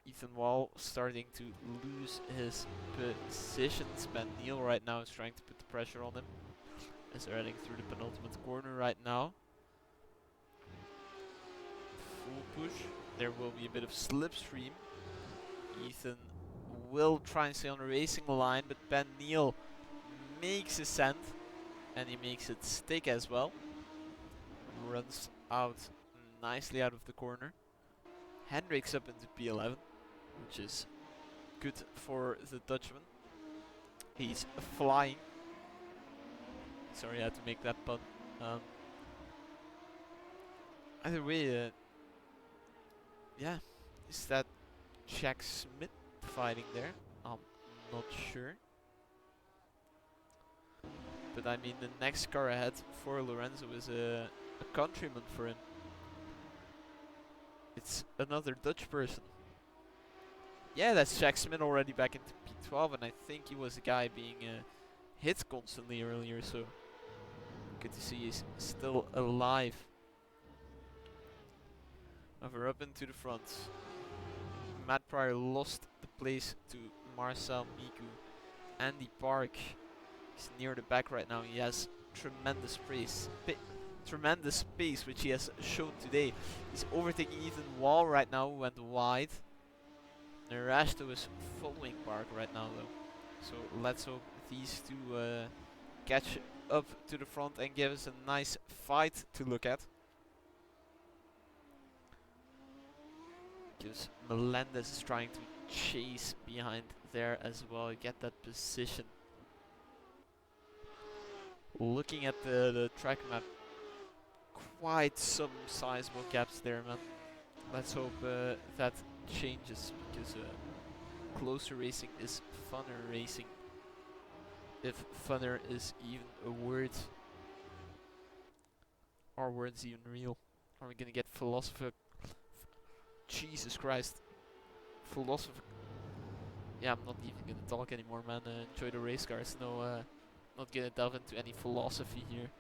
Ethan Wall starting to lose his positions. Ben Neal right now is trying to put the pressure on him as they're heading through the penultimate corner right now. Full push. There will be a bit of slipstream. Ethan will try and stay on the racing line, but Ben Neal makes a send, and he makes it stick as well. Runs out nicely out of the corner. Hendricks up into P11, which is good for the Dutchman. He's flying. Sorry, I had to make that pun. Either way, yeah, is that Jack Smith fighting there? I'm not sure. But I mean, the next car ahead for Lorenzo is a countryman for him. It's another Dutch person. Yeah, that's Jack Smith already back into P12, and I think he was the guy being hit constantly earlier, so good to see he's still alive. Over up into the front. Matt Pryor lost the place to Marcel Miku. Andy Park is near the back right now. He has tremendous pace, which he has shown today. He's overtaking Ethan Wall right now, who went wide. Narashto is following Park right now though. So let's hope these two catch up to the front and give us a nice fight to look at. Because Melendez is trying to chase behind there as well, get that position. Looking at the track map, quite some sizable gaps there, man. Let's hope that changes, because closer racing is funner racing. If funner is even a word. Are words even real? Are we gonna get philosopher? Jesus Christ. Philosopher. Yeah, I'm not even gonna talk anymore, man. Enjoy the race cars. No, not gonna delve into any philosophy here.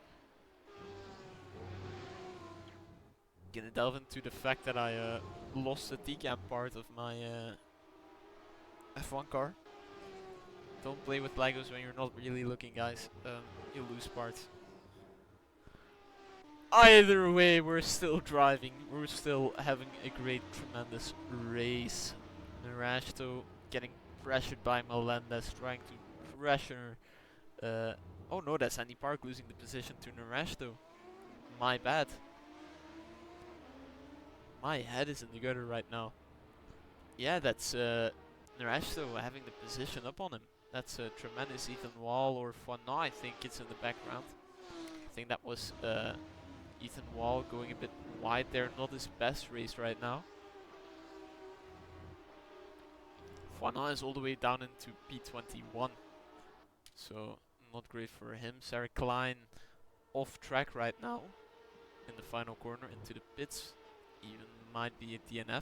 Gonna delve into the fact that I lost the TCAM part of my F1 car. Don't play with Legos when you're not really looking, guys. You'll lose parts. Either way, we're still driving. We're still having a great, tremendous race. Narashto getting pressured by Melendez, trying to pressure. Oh no, that's Andy Park losing the position to Narashto. My bad. My head is in the gutter right now. Yeah, that's Narashto having the position up on him. That's a tremendous. Ethan Wall or Foinot, I think it's in the background. I think that was Ethan Wall going a bit wide there, not his best race right now. Foinot is all the way down into P21, so not great for him. Sarah Klein off track right now in the final corner into the pits, even might be a DNF.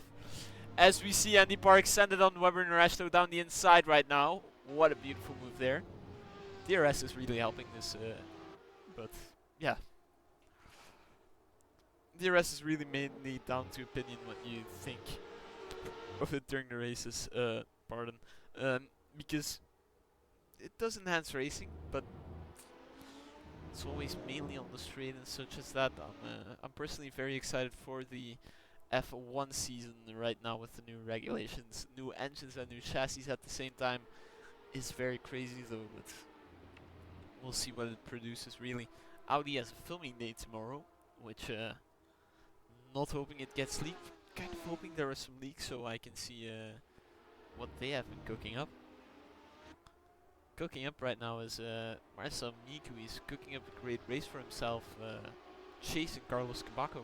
As we see Andy Park send it on Webber and Narashto down the inside right now. What a beautiful move there. DRS is really helping this, but yeah. DRS is really mainly down to opinion what you think of it during the races, because it does enhance racing, but it's always mainly on the straight and such as that. I'm personally very excited for the F1 season right now with the new regulations, new engines and new chassis at the same time. Is very crazy though, but we'll see what it produces really. Audi has a filming day tomorrow, which not hoping it gets leaked, kind of hoping there are some leaks so I can see what they have been cooking up. Cooking up right now is Marcel Miku. He's cooking up a great race for himself, chasing Carlos Cabaco.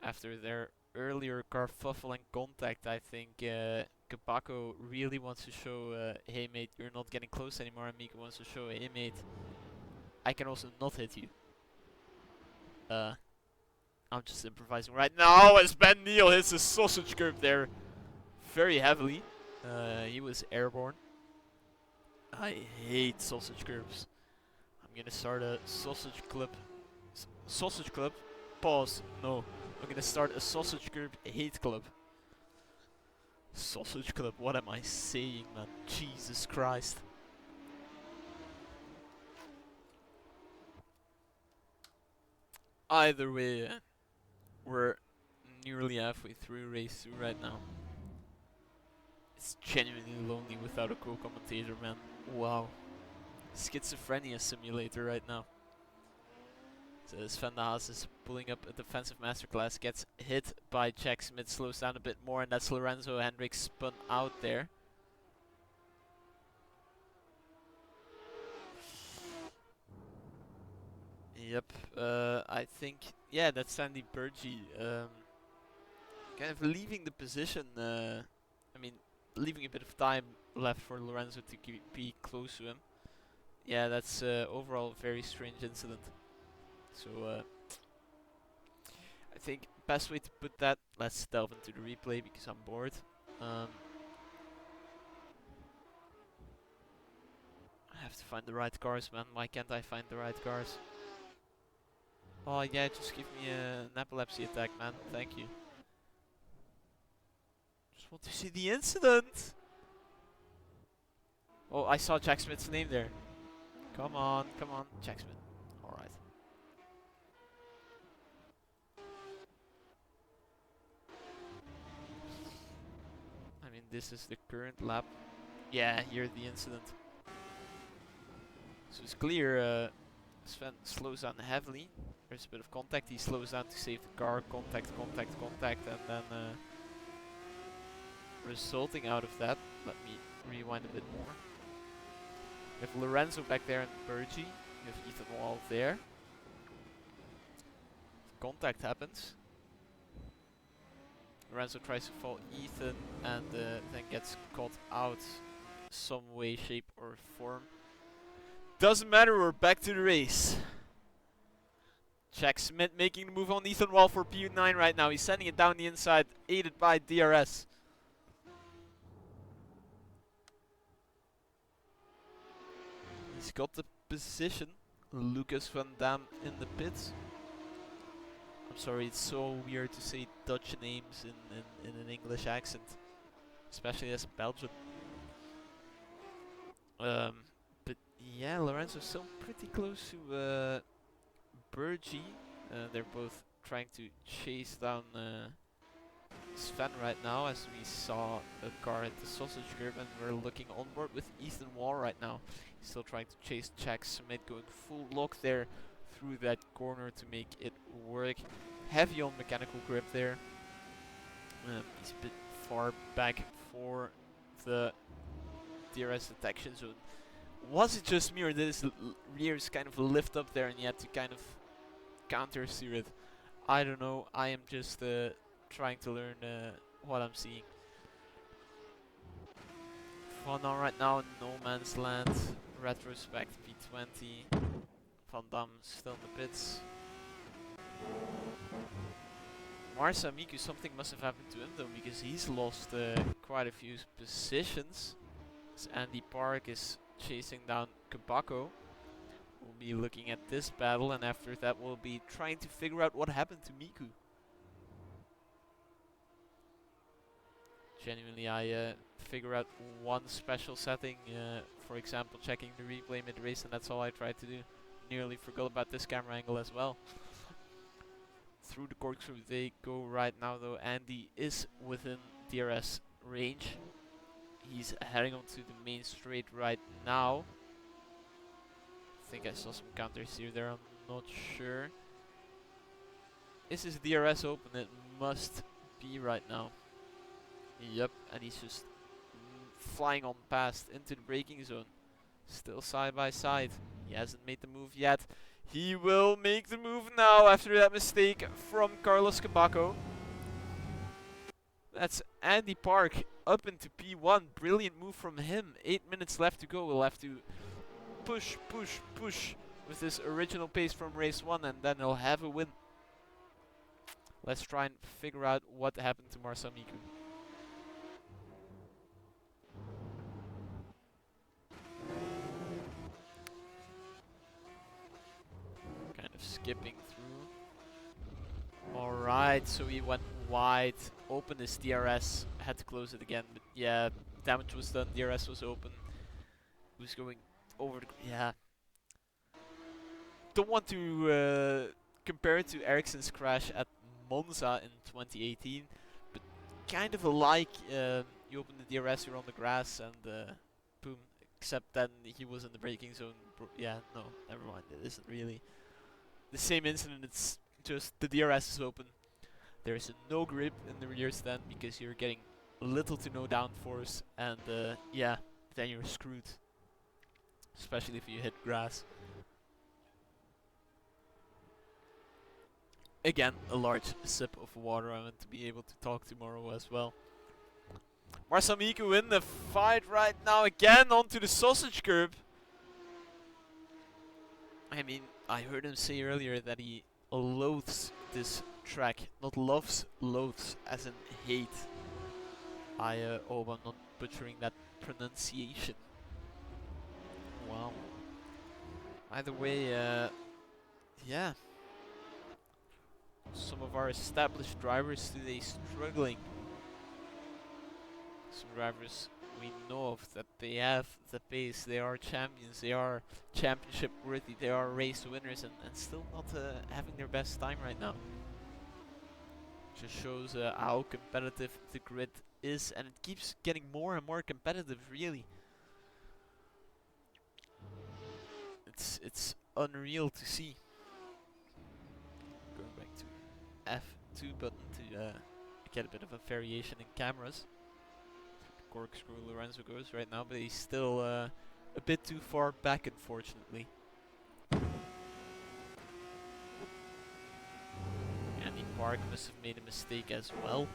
After their earlier kerfuffle and contact, I think Cabaco really wants to show, hey mate, you're not getting close anymore, and Miku wants to show, hey mate, I can also not hit you. I'm just improvising right now as Ben Neal hits a sausage curb there very heavily. He was airborne. I hate sausage curbs. I'm gonna start a sausage club. Sausage club? Pause. No. I'm gonna start a sausage curb hate club. Sausage club, what am I saying, man? Jesus Christ. Either way, we're nearly halfway through race 2 right now. It's genuinely lonely without a co-commentator, man. Wow. Schizophrenia simulator right now. Sven de Haas is pulling up a defensive masterclass, gets hit by Jack Smith, slows down a bit more, and that's Lorenzo Hendricks spun out there. Yep, I think, yeah, that's Sandy Burgee. Kind of leaving the position, I mean, leaving a bit of time left for Lorenzo to be close to him. Yeah, that's overall a very strange incident. So, I think best way to put that, let's delve into the replay because I'm bored. I have to find the right cars, man. Why can't I find the right cars? Oh yeah, just give me an epilepsy attack, man. Thank you. Just want to see the incident. Oh, I saw Jack Smith's name there. Come on, Jack Smith. Alright. I mean, this is the current lap. Yeah, here's the incident. So it's clear, Sven slows down heavily. There's a bit of contact, he slows down to save the car. Contact, and then resulting out of that, let me rewind a bit more. We have Lorenzo back there and Burgee. You have Ethan Wall there. Contact happens. Lorenzo tries to follow Ethan and then gets caught out some way, shape or form. Doesn't matter, we're back to the race. Jack Smith making the move on Ethan Wall for P9 right now. He's sending it down the inside, aided by DRS. He's got the position. Lucas van Dam in the pits. I'm sorry, it's so weird to say Dutch names in an English accent, especially as a Belgian. But yeah, Lorenzo's still pretty close to Burgee. They're both trying to chase down Sven right now, as we saw a car at the sausage curb, and we're looking on board with Ethan Wall right now. He's still trying to chase Jack Smith, going full lock there through that corner to make it work. Heavy on mechanical grip there. He's a bit far back for the DRS detection zone. Was it just me, or did his rears kind of lift up there and he had to kind of counter steer it? I don't know. I am just trying to learn what I'm seeing. Fun on right now in no man's land. Retrospect P20. Van Dam still in the pits. Marsa Miku, something must have happened to him though, because he's lost quite a few positions. As Andy Park is chasing down Kabako. We'll be looking at this battle, and after that we'll be trying to figure out what happened to Miku. Genuinely, I figure out one special setting, for example checking the replay mid-race, and that's all I tried to do. Nearly forgot about this camera angle as well. Through the corkscrew they go right now though. Andy is within DRS range. He's heading onto the main straight right now. I think I saw some counter steer there, I'm not sure. Is his DRS open? It must be right now. Yep, and he's just flying on past into the braking zone. Still side by side. He hasn't made the move yet. He will make the move now after that mistake from Carlos Kabako. That's Andy Park up into P1. Brilliant move from him. 8 minutes left to go. We'll have to push with this original pace from race 1, and then he'll have a win. Let's try and figure out what happened to Marsa Miku. Kind of skipping through. Alright, so he went wide, opened his DRS, had to close it again, but yeah, damage was done, DRS was open. He was going over the... yeah. Don't want to compare it to Ericsson's crash at Monza in 2018, but kind of alike. You open the DRS, you're on the grass, and boom. Except then he was in the braking zone. Yeah, no, never mind. It isn't really. the same incident. It's just the DRS is open. There's no grip in the rear stand because you're getting little to no downforce, and yeah, then you're screwed. Especially if you hit grass. Again, a large sip of water. I want to be able to talk tomorrow as well. Marcel Miku in the fight right now again onto the sausage curb. I mean, I heard him say earlier that he loathes this track. Not loves, loathes, as in hate. I hope I'm not butchering that pronunciation. Wow. Either way, yeah. Some of our established drivers today struggling. Some drivers we know of that they have the pace, they are champions, they are championship worthy, they are race winners, and still not having their best time right now. Just shows how competitive the grid is, and it keeps getting more and more competitive, really. It's unreal to see. Going back to F2 button to get a bit of a variation in cameras. Corkscrew Lorenzo goes right now, but he's still a bit too far back, unfortunately. Andy Park must have made a mistake as well,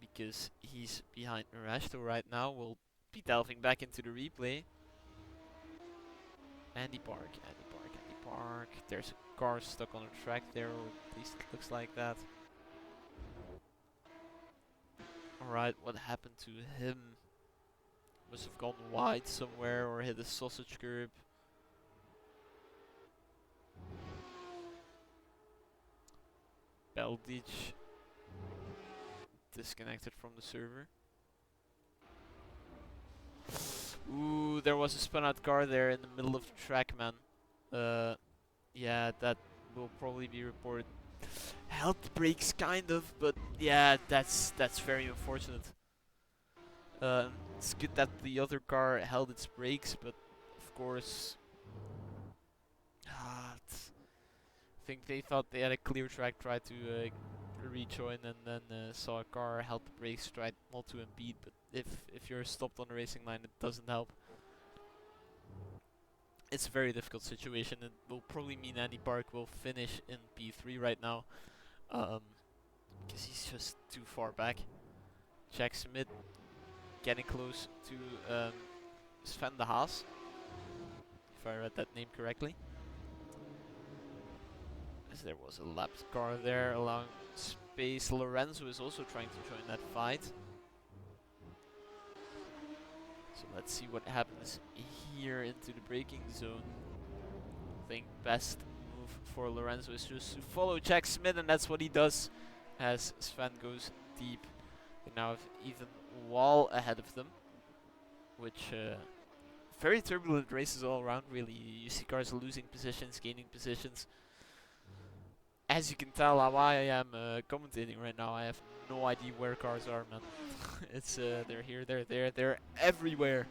because he's behind Narashto right now. We'll be delving back into the replay. Andy Park, Andy Park, Andy Park. There's a car stuck on the track there, or at least it looks like that. Alright, what happened to him? Must have gone wide somewhere or hit a sausage curb. Beldic disconnected from the server. Ooh, there was a spun out car there in the middle of the track, man. Yeah, that will probably be reported. Held the brakes, kind of, but yeah, that's very unfortunate. It's good that the other car held its brakes, but of course, I think they thought they had a clear track, tried to rejoin, and then saw a car held the brakes, tried not to impede. But if you're stopped on the racing line, it doesn't help. It's a very difficult situation. It will probably mean Andy Park will finish in P3 right now, because he's just too far back. Jack Smith getting close to Sven de Haas, if I read that name correctly. As there was a lapped car there allowing space. Lorenzo is also trying to join that fight. So let's see what happens here into the braking zone. I think best move for Lorenzo is just to follow Jack Smith, and that's what he does as Sven goes deep. They now have Ethan Wall ahead of them, which very turbulent races all around, really. You see cars losing positions, gaining positions. As you can tell how I am commentating right now, I have no idea where cars are, man. It's they're here, they're there, they're everywhere.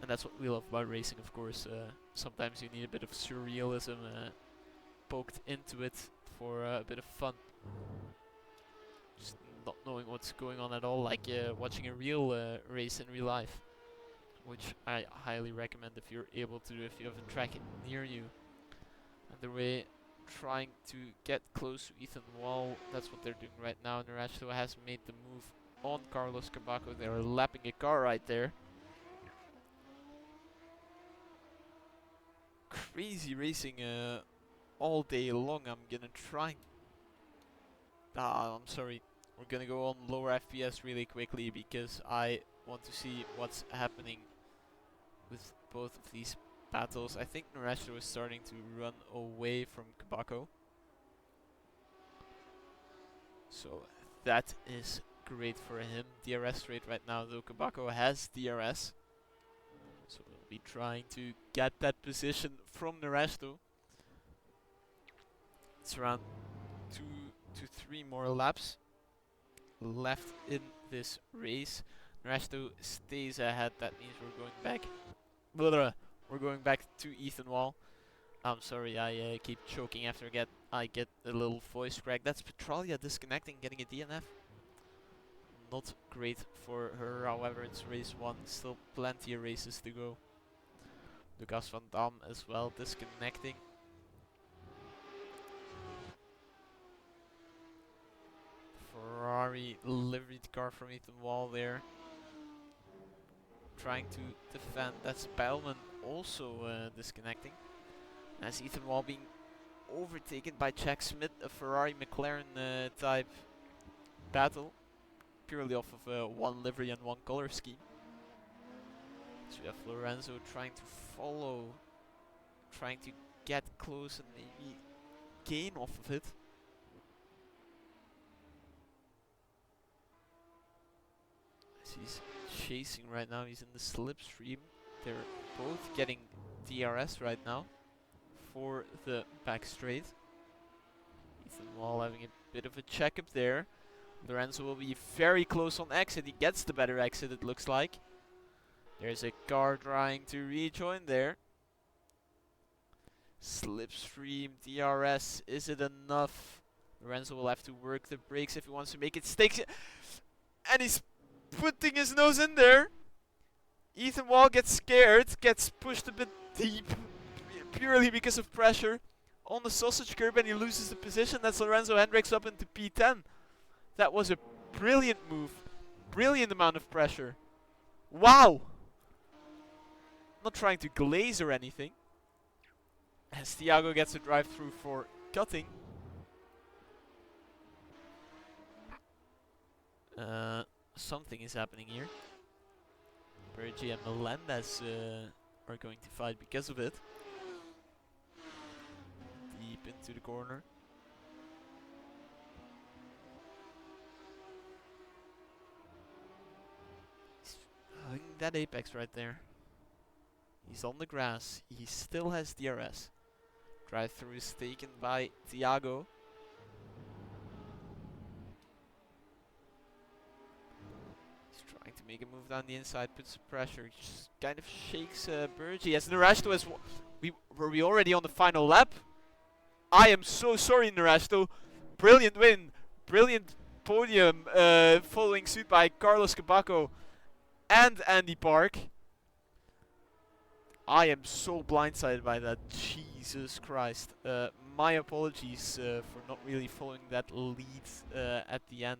And that's what we love about racing, of course. Sometimes you need a bit of surrealism poked into it for a bit of fun. Just not knowing what's going on at all, like watching a real race in real life. Which I highly recommend if you're able to, if you have a track near you. And the way trying to get close to Ethan Wall, that's what they're doing right now. Narashto has made the move on Carlos Cabaco. They're lapping a car right there. Crazy racing all day long. I'm gonna try. I'm sorry. We're gonna go on lower FPS really quickly because I want to see what's happening with both of these battles. I think Narashto is starting to run away from Cabaco. So that is great for him. DRS rate right now, though Cabaco has DRS. So we'll be trying to get that position from Narashto. It's around 2 to 3 more laps left in this race. Narashto stays ahead. That means we're going back. We're going back to Ethan Wall. I'm sorry, I keep choking after I get a little voice crack. That's Petralia disconnecting, getting a DNF. Not great for her, however, it's race 1, still plenty of races to go. Lucas van Dam as well, disconnecting. Ferrari liveried car from Ethan Wall there. Trying to defend, that's Bellman also disconnecting. As Ethan Wall being overtaken by Jack Smith, a Ferrari McLaren type battle. Purely off of one livery and one color scheme. So we have Lorenzo trying to follow, trying to get close and maybe gain off of it. As he's chasing right now, he's in the slipstream. They're both getting DRS right now for the back straight. Ethan Wall having a bit of a checkup there. Lorenzo will be very close on exit. He gets the better exit, it looks like. There's a car trying to rejoin there. Slipstream, DRS, is it enough? Lorenzo will have to work the brakes if he wants to make it stick. And he's putting his nose in there. Ethan Wall gets scared, gets pushed a bit deep, purely because of pressure on the sausage curb, and he loses the position. That's Lorenzo Hendricks up into P10. That was a brilliant move. Brilliant amount of pressure. Wow! Not trying to glaze or anything. As Thiago gets a drive through for cutting. Something is happening here. Bergie and Melendez are going to fight because of it. Deep into the corner. Hugging that apex right there. He's on the grass. He still has DRS. Drive through is taken by Thiago. He's trying to make a move down the inside, puts some pressure, just kind of shakes Bergie. As Narashto as were we already on the final lap? I am so sorry, Narashto. Brilliant win. Brilliant podium following suit by Carlos Cabaco and Andy Park. I am so blindsided by that. Jesus Christ. My apologies for not really following that lead at the end.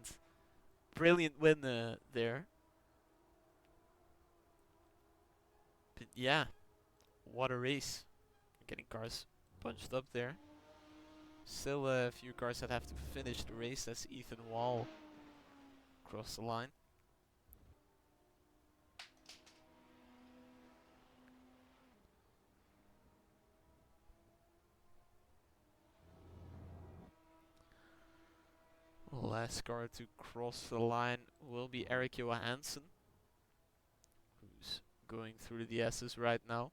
Brilliant win there. But yeah, what a race. Getting cars bunched up there. Still a few cars that have to finish the race. That's Ethan Wall across the line. Last car to cross the line will be Eric Johansson, who's going through the S's right now.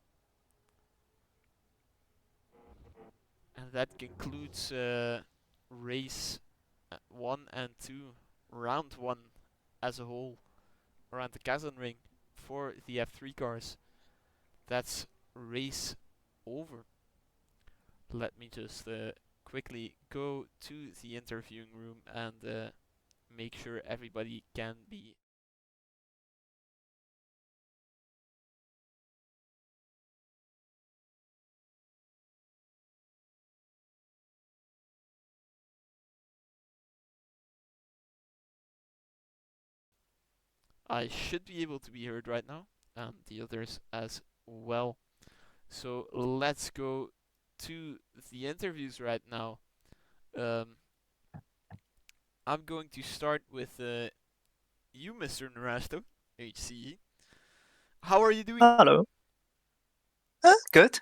And that concludes race 1 and 2, round 1 as a whole, around the KAZAN ring for the F3 cars. That's race over. Let me just quickly go to the interviewing room and make sure everybody can be I should be able to be heard right now, and the others as well. So let's go to the interviews right now. I'm going to start with you, Mr. Narasto, HCE. How are you doing? Hello. Good.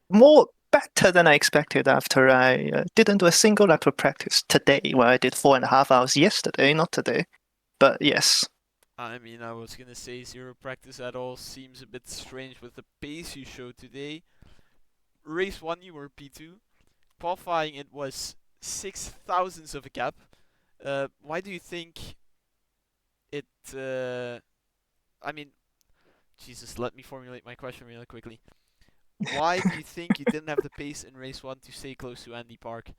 More better than I expected after I didn't do a single lap of practice today, where I did 4.5 hours yesterday, not today. But yes. I mean, I was gonna say zero practice at all seems a bit strange with the pace you showed today. Race 1 you were P2. Qualifying it was 6,000ths of a gap. Why do you think it... I mean, Jesus, let me formulate my question really quickly. Why do you think you didn't have the pace in race 1 to stay close to Andy Park?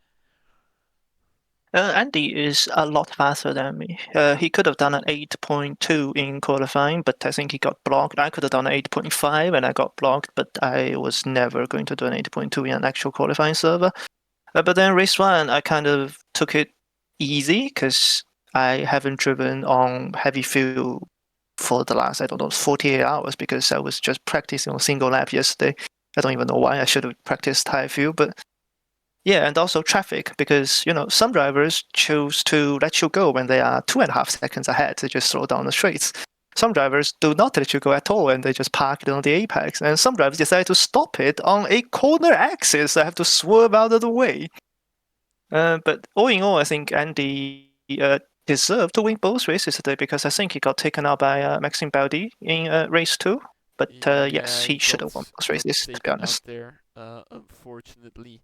Andy is a lot faster than me. He could have done an 8.2 in qualifying, but I think he got blocked. I could have done an 8.5 and I got blocked, but I was never going to do an 8.2 in an actual qualifying server. But then race 1, I kind of took it easy because I haven't driven on heavy fuel for the last, I don't know, 48 hours because I was just practicing on single lap yesterday. I don't even know why I should have practiced high fuel, but yeah, and also traffic because some drivers choose to let you go when they are 2.5 seconds ahead. They just slow down the streets. Some drivers do not let you go at all and they just park it on the apex. And some drivers decide to stop it on a corner axis. I have to swerve out of the way. But all in all, I think Andy deserved to win both races today because I think he got taken out by Maxime Baldi in race 2. But yes, Yeah, he he should have won both got races, to be taken out honest. there, unfortunately.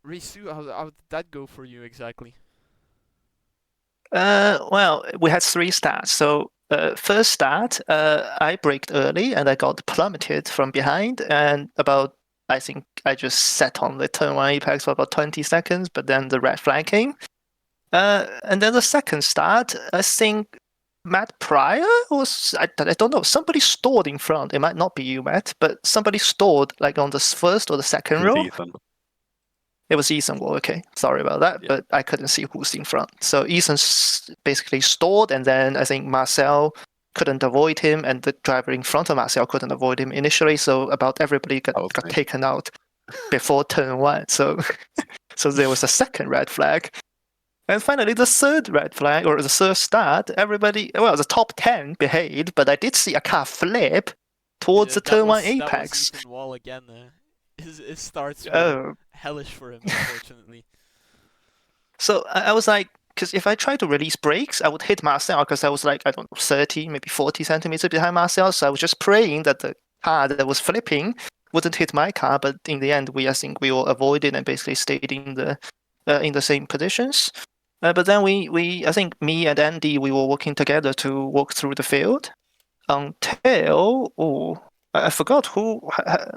Race 2, how did that go for you exactly? Well, we had 3 starts. So first start, I braked early and I got plummeted from behind. And I think I just sat on the turn 1 apex for about 20 seconds, but then the red flag came. And then the second start, I think Matt Pryor I don't know, somebody stalled in front. It might not be you, Matt, but somebody stalled like on the first or the second It was row. Ethan. It was Ethan. Well, okay, sorry about that, Yeah. but I couldn't see who's in front. So Ethan basically stalled, and then I think Marcel couldn't avoid him, and the driver in front of Marcel couldn't avoid him initially. So about everybody got me. taken out before turn 1. So there was a second red flag. And finally, the third red flag, or the third start, the top 10 behaved, but I did see a car flip towards the turn 1 That was apex. Ethan Wall again. His starts were Oh. hellish for him, unfortunately. So I was like, because if I try to release brakes, I would hit Marcel because I was like, I don't know, 30, maybe 40 centimeters behind Marcel. So I was just praying that the car that was flipping wouldn't hit my car. But in the end, I think we all avoided and basically stayed in the same positions. But then I think me and Andy, we were working together to walk through the field until, I forgot who.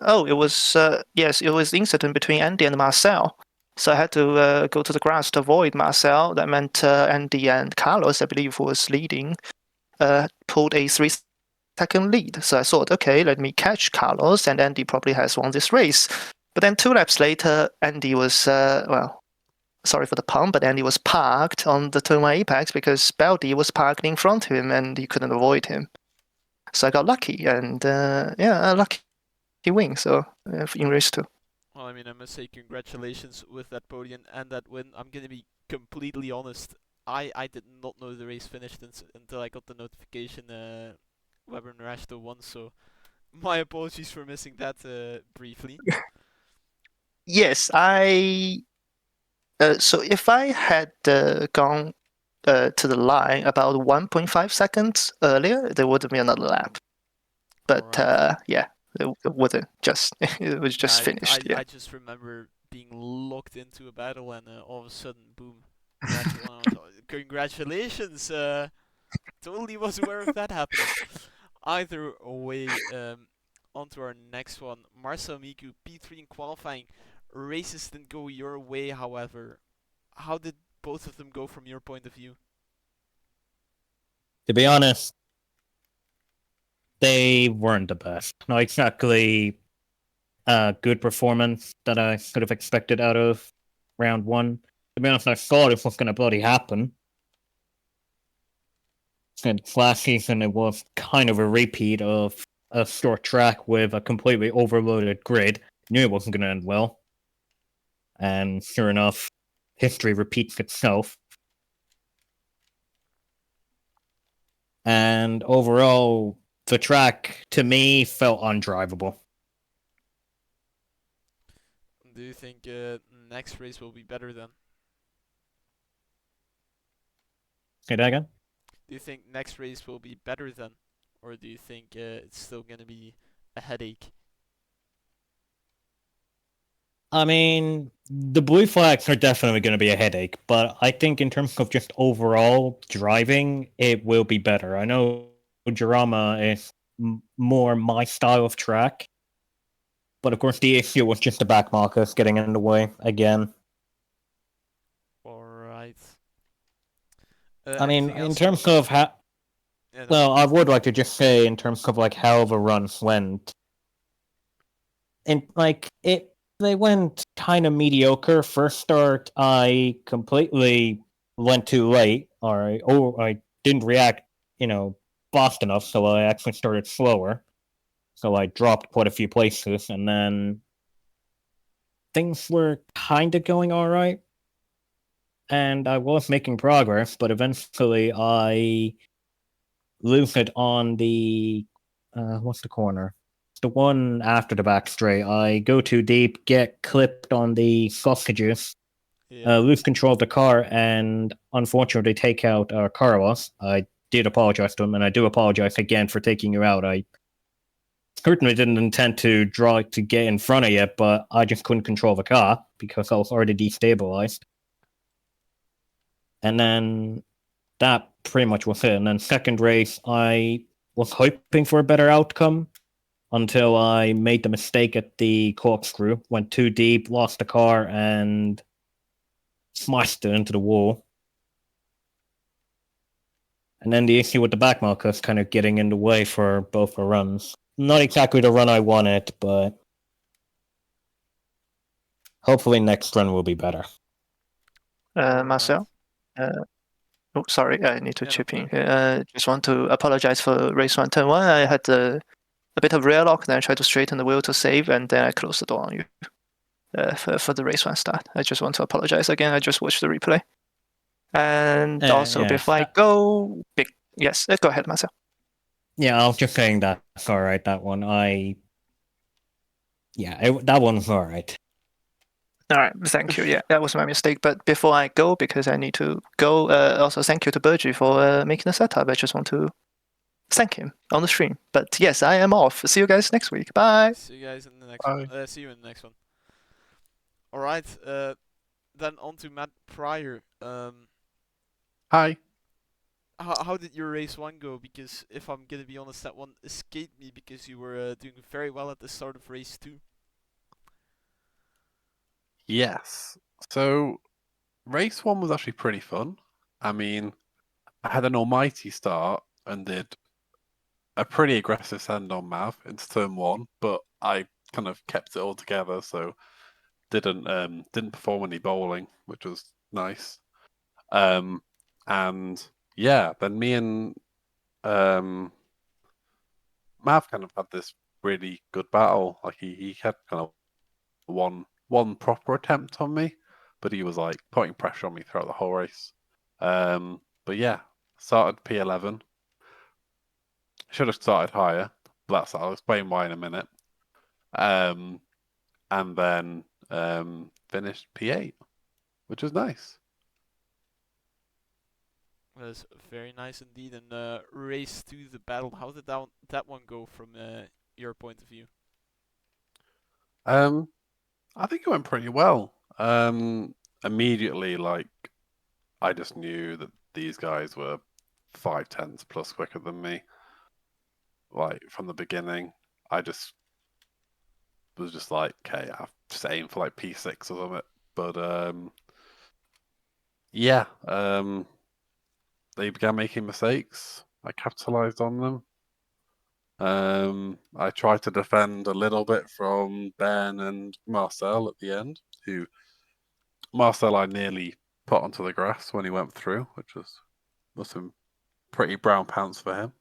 Oh, it was, yes, it was the incident between Andy and Marcel. So I had to go to the grass to avoid Marcel. That meant Andy and Carlos, I believe, who was leading, pulled a 3-second lead. So I thought, okay, let me catch Carlos, and Andy probably has won this race. But then 2 laps later, Andy was, well, sorry for the pun, but Andy was parked on the turn 1 apex because Baldi was parked in front of him and he couldn't avoid him. So I got lucky, and a lucky win. So in race 2. Well, I mean, I must say congratulations with that podium and that win. I'm gonna be completely honest. I did not know the race finished until I got the notification Weber and Rashto won. So my apologies for missing that briefly. Yes, so if I had gone to the line about 1.5 seconds earlier, there would have been another lap. But Right. yeah, it wasn't just. It was just finished. Yeah. I just remember being locked into a battle and all of a sudden, boom, Rashto won. I was like, congratulations! Totally was aware of that happening. Either way, on to our next one. Marcel Miku, P3 in qualifying. Races didn't go your way, however. How did both of them go from your point of view? To be honest, they weren't the best. Not exactly a good performance that I could have expected out of round 1. To be honest, I thought it was going to bloody happen. Since last season, it was kind of a repeat of a short track with a completely overloaded grid. Knew it wasn't going to end well. And sure enough, history repeats itself. And overall, the track, to me, felt undrivable. Do you think next race will be better then? Say that again? Do you think next race will be better then? Or do you think it's still going to be a headache? I mean, the blue flags are definitely going to be a headache, but I think in terms of just overall driving, it will be better. I know Jarama is more my style of track, But of course, the issue was just the back markers getting in the way again. Alright. I mean, Anything in else terms you... of how, Yeah, no. well, I would like to just say, in terms of like how the runs went, they went kind of mediocre. First start, I completely went too late, or I didn't react, fast enough, so I actually started slower. So I dropped quite a few places, and then things were kind of going all right, and I was making progress, but eventually I lose it on the what's the corner? The one after the back straight. I go too deep, get clipped on the sausages, Yeah. lose control of the car, and unfortunately take out Carlos. I did apologize to him, and I do apologize again for taking you out. I certainly didn't intend to draw to get in front of you, but I just couldn't control the car because I was already destabilized. And then that pretty much was it. And then second race, I was hoping for a better outcome until I made the mistake at the corkscrew, went too deep, lost the car, and smashed it into the wall. And then the issue with the back markers kind of getting in the way for both the runs. Not exactly the run I wanted, but hopefully next run will be better. Marcel. Oh, sorry, I need to Yeah, no, chip in go. here. Just want to apologize for race 1, turn 1. I had a bit of rear lock, then I tried to straighten the wheel to save, and then I closed the door on you for the race 1 start. I just want to apologize again. I just watched the replay. And also, yeah. before I go, yes, go ahead, Marcel. Yeah, I was just saying that's all right. That one, that one's all right. All right, thank you. Yeah, that was my mistake. But before I go, because I need to go, also thank you to Bergie for making the setup. I just want to thank him on the stream. But yes, I am off. See you guys next week. Bye. See you guys in the next Bye. one. See you in the next one. Alright, then on to Matt Pryor. Hi. How did your race 1 go? Because if I'm gonna be honest, that one escaped me because you were doing very well at the start of race 2. Yes. So race 1 was actually pretty fun. I mean, I had an almighty start and did a pretty aggressive send on Mav into turn 1, but I kind of kept it all together, so didn't perform any bowling, which was nice. And yeah, then me and Mav kind of had this really good battle. Like he had kind of one proper attempt on me, but he was like putting pressure on me throughout the whole race. But yeah, started P11. Should have started higher. But I'll explain why in a minute. And then finished P8, which was nice. That's very nice indeed. And race 2, the battle. How did that one go from your point of view? I think it went pretty well. Immediately, like, I just knew that these guys were 5/10 plus quicker than me. Like, from the beginning, I just was just like, okay, I've just aimed for like P6 or something. But yeah, they began making mistakes. I capitalized on them. I tried to defend a little bit from Ben and Marcel at the end, who Marcel I nearly put onto the grass when he went through, which was some pretty brown pants for him.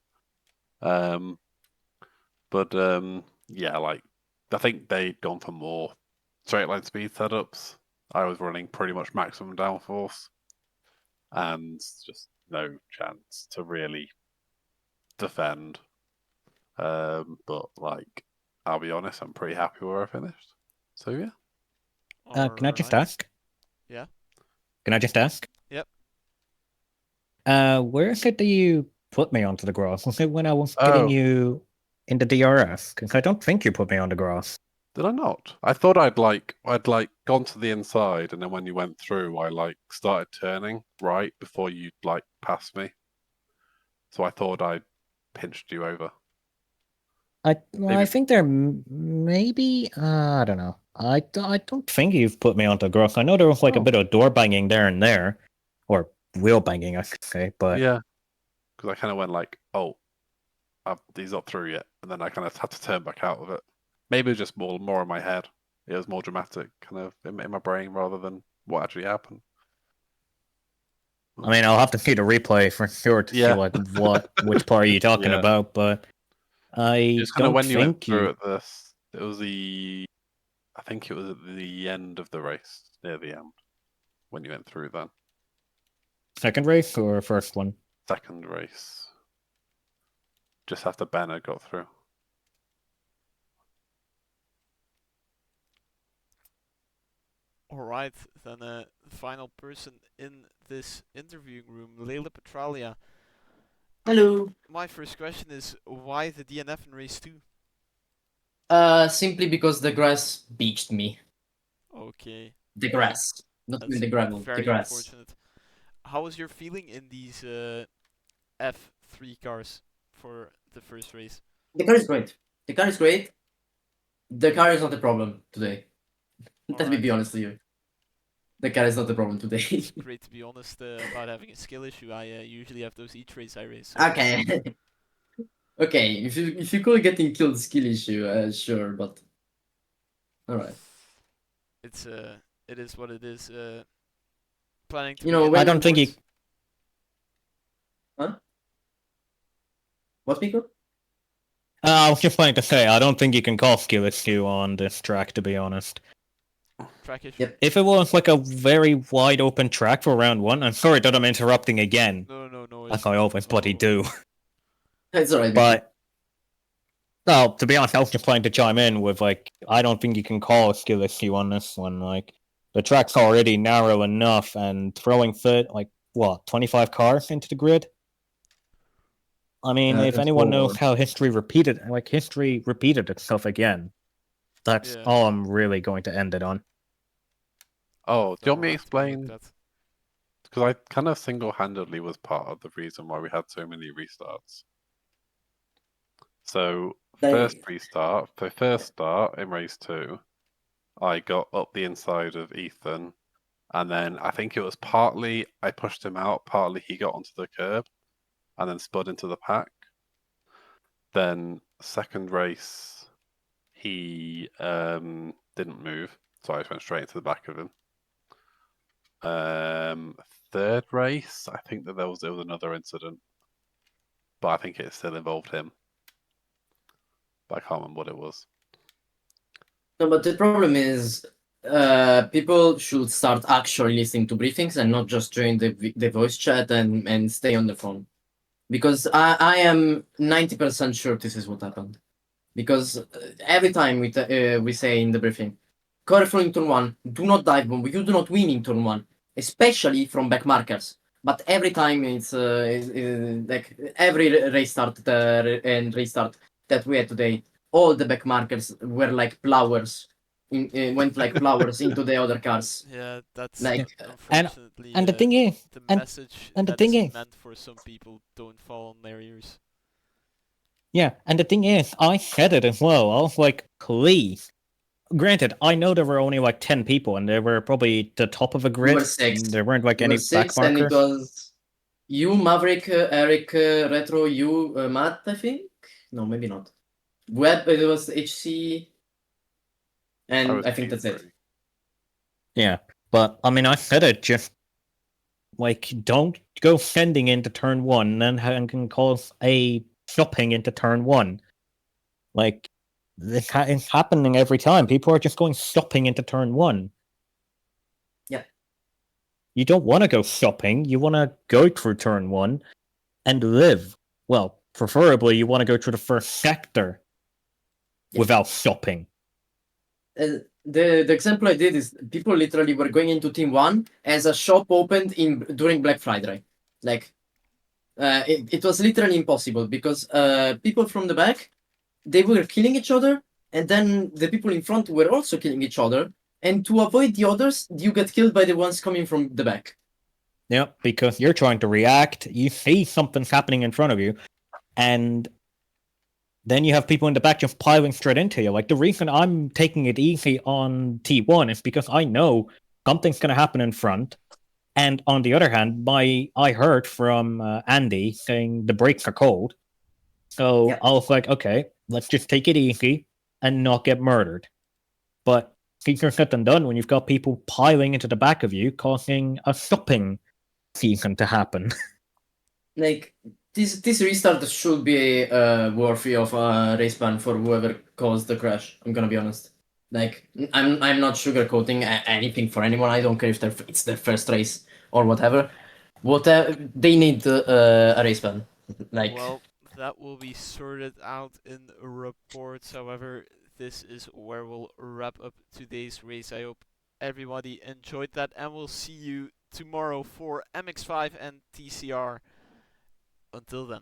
But yeah, like I think they'd gone for more straight line speed setups. I was running pretty much maximum downforce, and just no chance to really defend. But like, I'll be honest, I'm pretty happy where I finished. So yeah. Can I just Alright. ask? Yeah. Can I just ask? Yep. Where is it that you put me onto the grass? Was it when I was getting you in the DRS? Because I don't think you put me on the grass. Did I not? I thought I'd gone to the inside, and then when you went through, I like started turning right before you like passed me. So I thought I pinched you over. I think there maybe I don't know. I don't think you've put me onto Grok. I know there was like a bit of door banging there and there, or wheel banging, I should say. But Yeah, because I kind of went like, oh, he's not through yet, and then I kind of had to turn back out of it. Maybe it was just more in my head. It was more dramatic, kind of in my brain rather than what actually happened. I mean, I'll have to see the replay for sure to see like which part are you talking Yeah. about. But I It's kind of don't when you went think through it. It was I think it was at the end of the race, near the end, when you went through then. second race or first one. Second race, just after Ben had got through. Alright, then the final person in this interviewing room, Leila Petralia. Hello. My first question is, why the DNF in race 2? Simply because the grass beached me. Okay. The grass. Not That's even the gravel, the very grass. unfortunate. How was your feeling in these F3 cars for the first race? The car is great. The car is great. The car is not the problem today. Let me Alright. be honest with you. The car is not the problem today. It's great to be honest about having a skill issue. I usually have those each race I race. So Okay. Okay, if you call getting killed skill issue, sure, but alright. it's it is what it is. Planning to You know, begin when- I don't think you. sports- Huh? What, Pico? I was just planning to say I don't think you can call skill issue on this track. To be honest, track issue. Yep. if it was like a very wide open track for round one, I'm sorry that I'm interrupting again, No. like I always bloody do. It's alright. But no, to be honest, I was just planning to chime in with like I don't think you can call a skill issue on this one. Like the track's already narrow enough, and throwing fit like what 25 cars into the grid. I mean, if anyone knows how history repeated itself again, that's Yeah. all I'm really going to end it on. Oh, do you want me to I'll have look explain? at that. Because I kind of single-handedly was part of the reason why we had so many restarts. So first start in race 2, I got up the inside of Ethan, and then I think it was partly I pushed him out, partly he got onto the curb, and then spud into the pack. Then second race, he didn't move, so I just went straight into the back of him. Third race, I think that there was another incident, but I think it still involved him. But I can't remember what it was. No, but the problem is, people should start actually listening to briefings and not just join the voice chat and stay on the phone. Because I am 90% sure this is what happened. Because every time we say in the briefing, careful in turn 1, do not dive bomb, you do not win in turn 1, especially from back markers. But every time it's like every restart and restart that we had today, all the back markers were like flowers, went like flowers into the other cars. Yeah, that's Like, unfortunately And the thing is, the and- message and the that thing is is- meant for some people don't fall on their ears. yeah, and the thing is, I said it as well. I was like, please. Granted, I know there were only like 10 people, and they were probably the top of a grid. were 6. And there weren't like We any were 6, back and it markers. was you, Maverick, Eric, Retro, you, Matt, I think. No, maybe not. Web, it was HC, and I think that's it. P3. Yeah, but I mean, I said it just like don't go sending into turn 1 and can cause a stopping into turn 1. Like it's happening every time. People are just going stopping into turn 1. Yeah. You don't want to go stopping. You want to go through turn 1 and live. Well, preferably you want to go through the first sector Yeah. without stopping. The example I did is people literally were going into Team 1 as a shop opened during Black Friday. Like, it was literally impossible because people from the back, they were killing each other, and then the people in front were also killing each other. And to avoid the others, you get killed by the ones coming from the back. Yeah, because you're trying to react, you see something's happening in front of you, and then you have people in the back just piling straight into you. Like, the reason I'm taking it easy on T1 is because I know something's going to happen in front. And on the other hand, I heard from Andy saying the brakes are cold. So Yeah. I was like, okay, let's just take it easy and not get murdered. But easier said than done when you've got people piling into the back of you, causing a stopping season to happen. Like, this restart should be worthy of a race ban for whoever caused the crash. I'm gonna be honest. Like, I'm not sugarcoating anything for anyone. I don't care if it's their first race or whatever. They need a race ban. Like, Well, that will be sorted out in reports. However, this is where we'll wrap up today's race. I hope everybody enjoyed that, and we'll see you tomorrow for MX5 and TCR. Until then.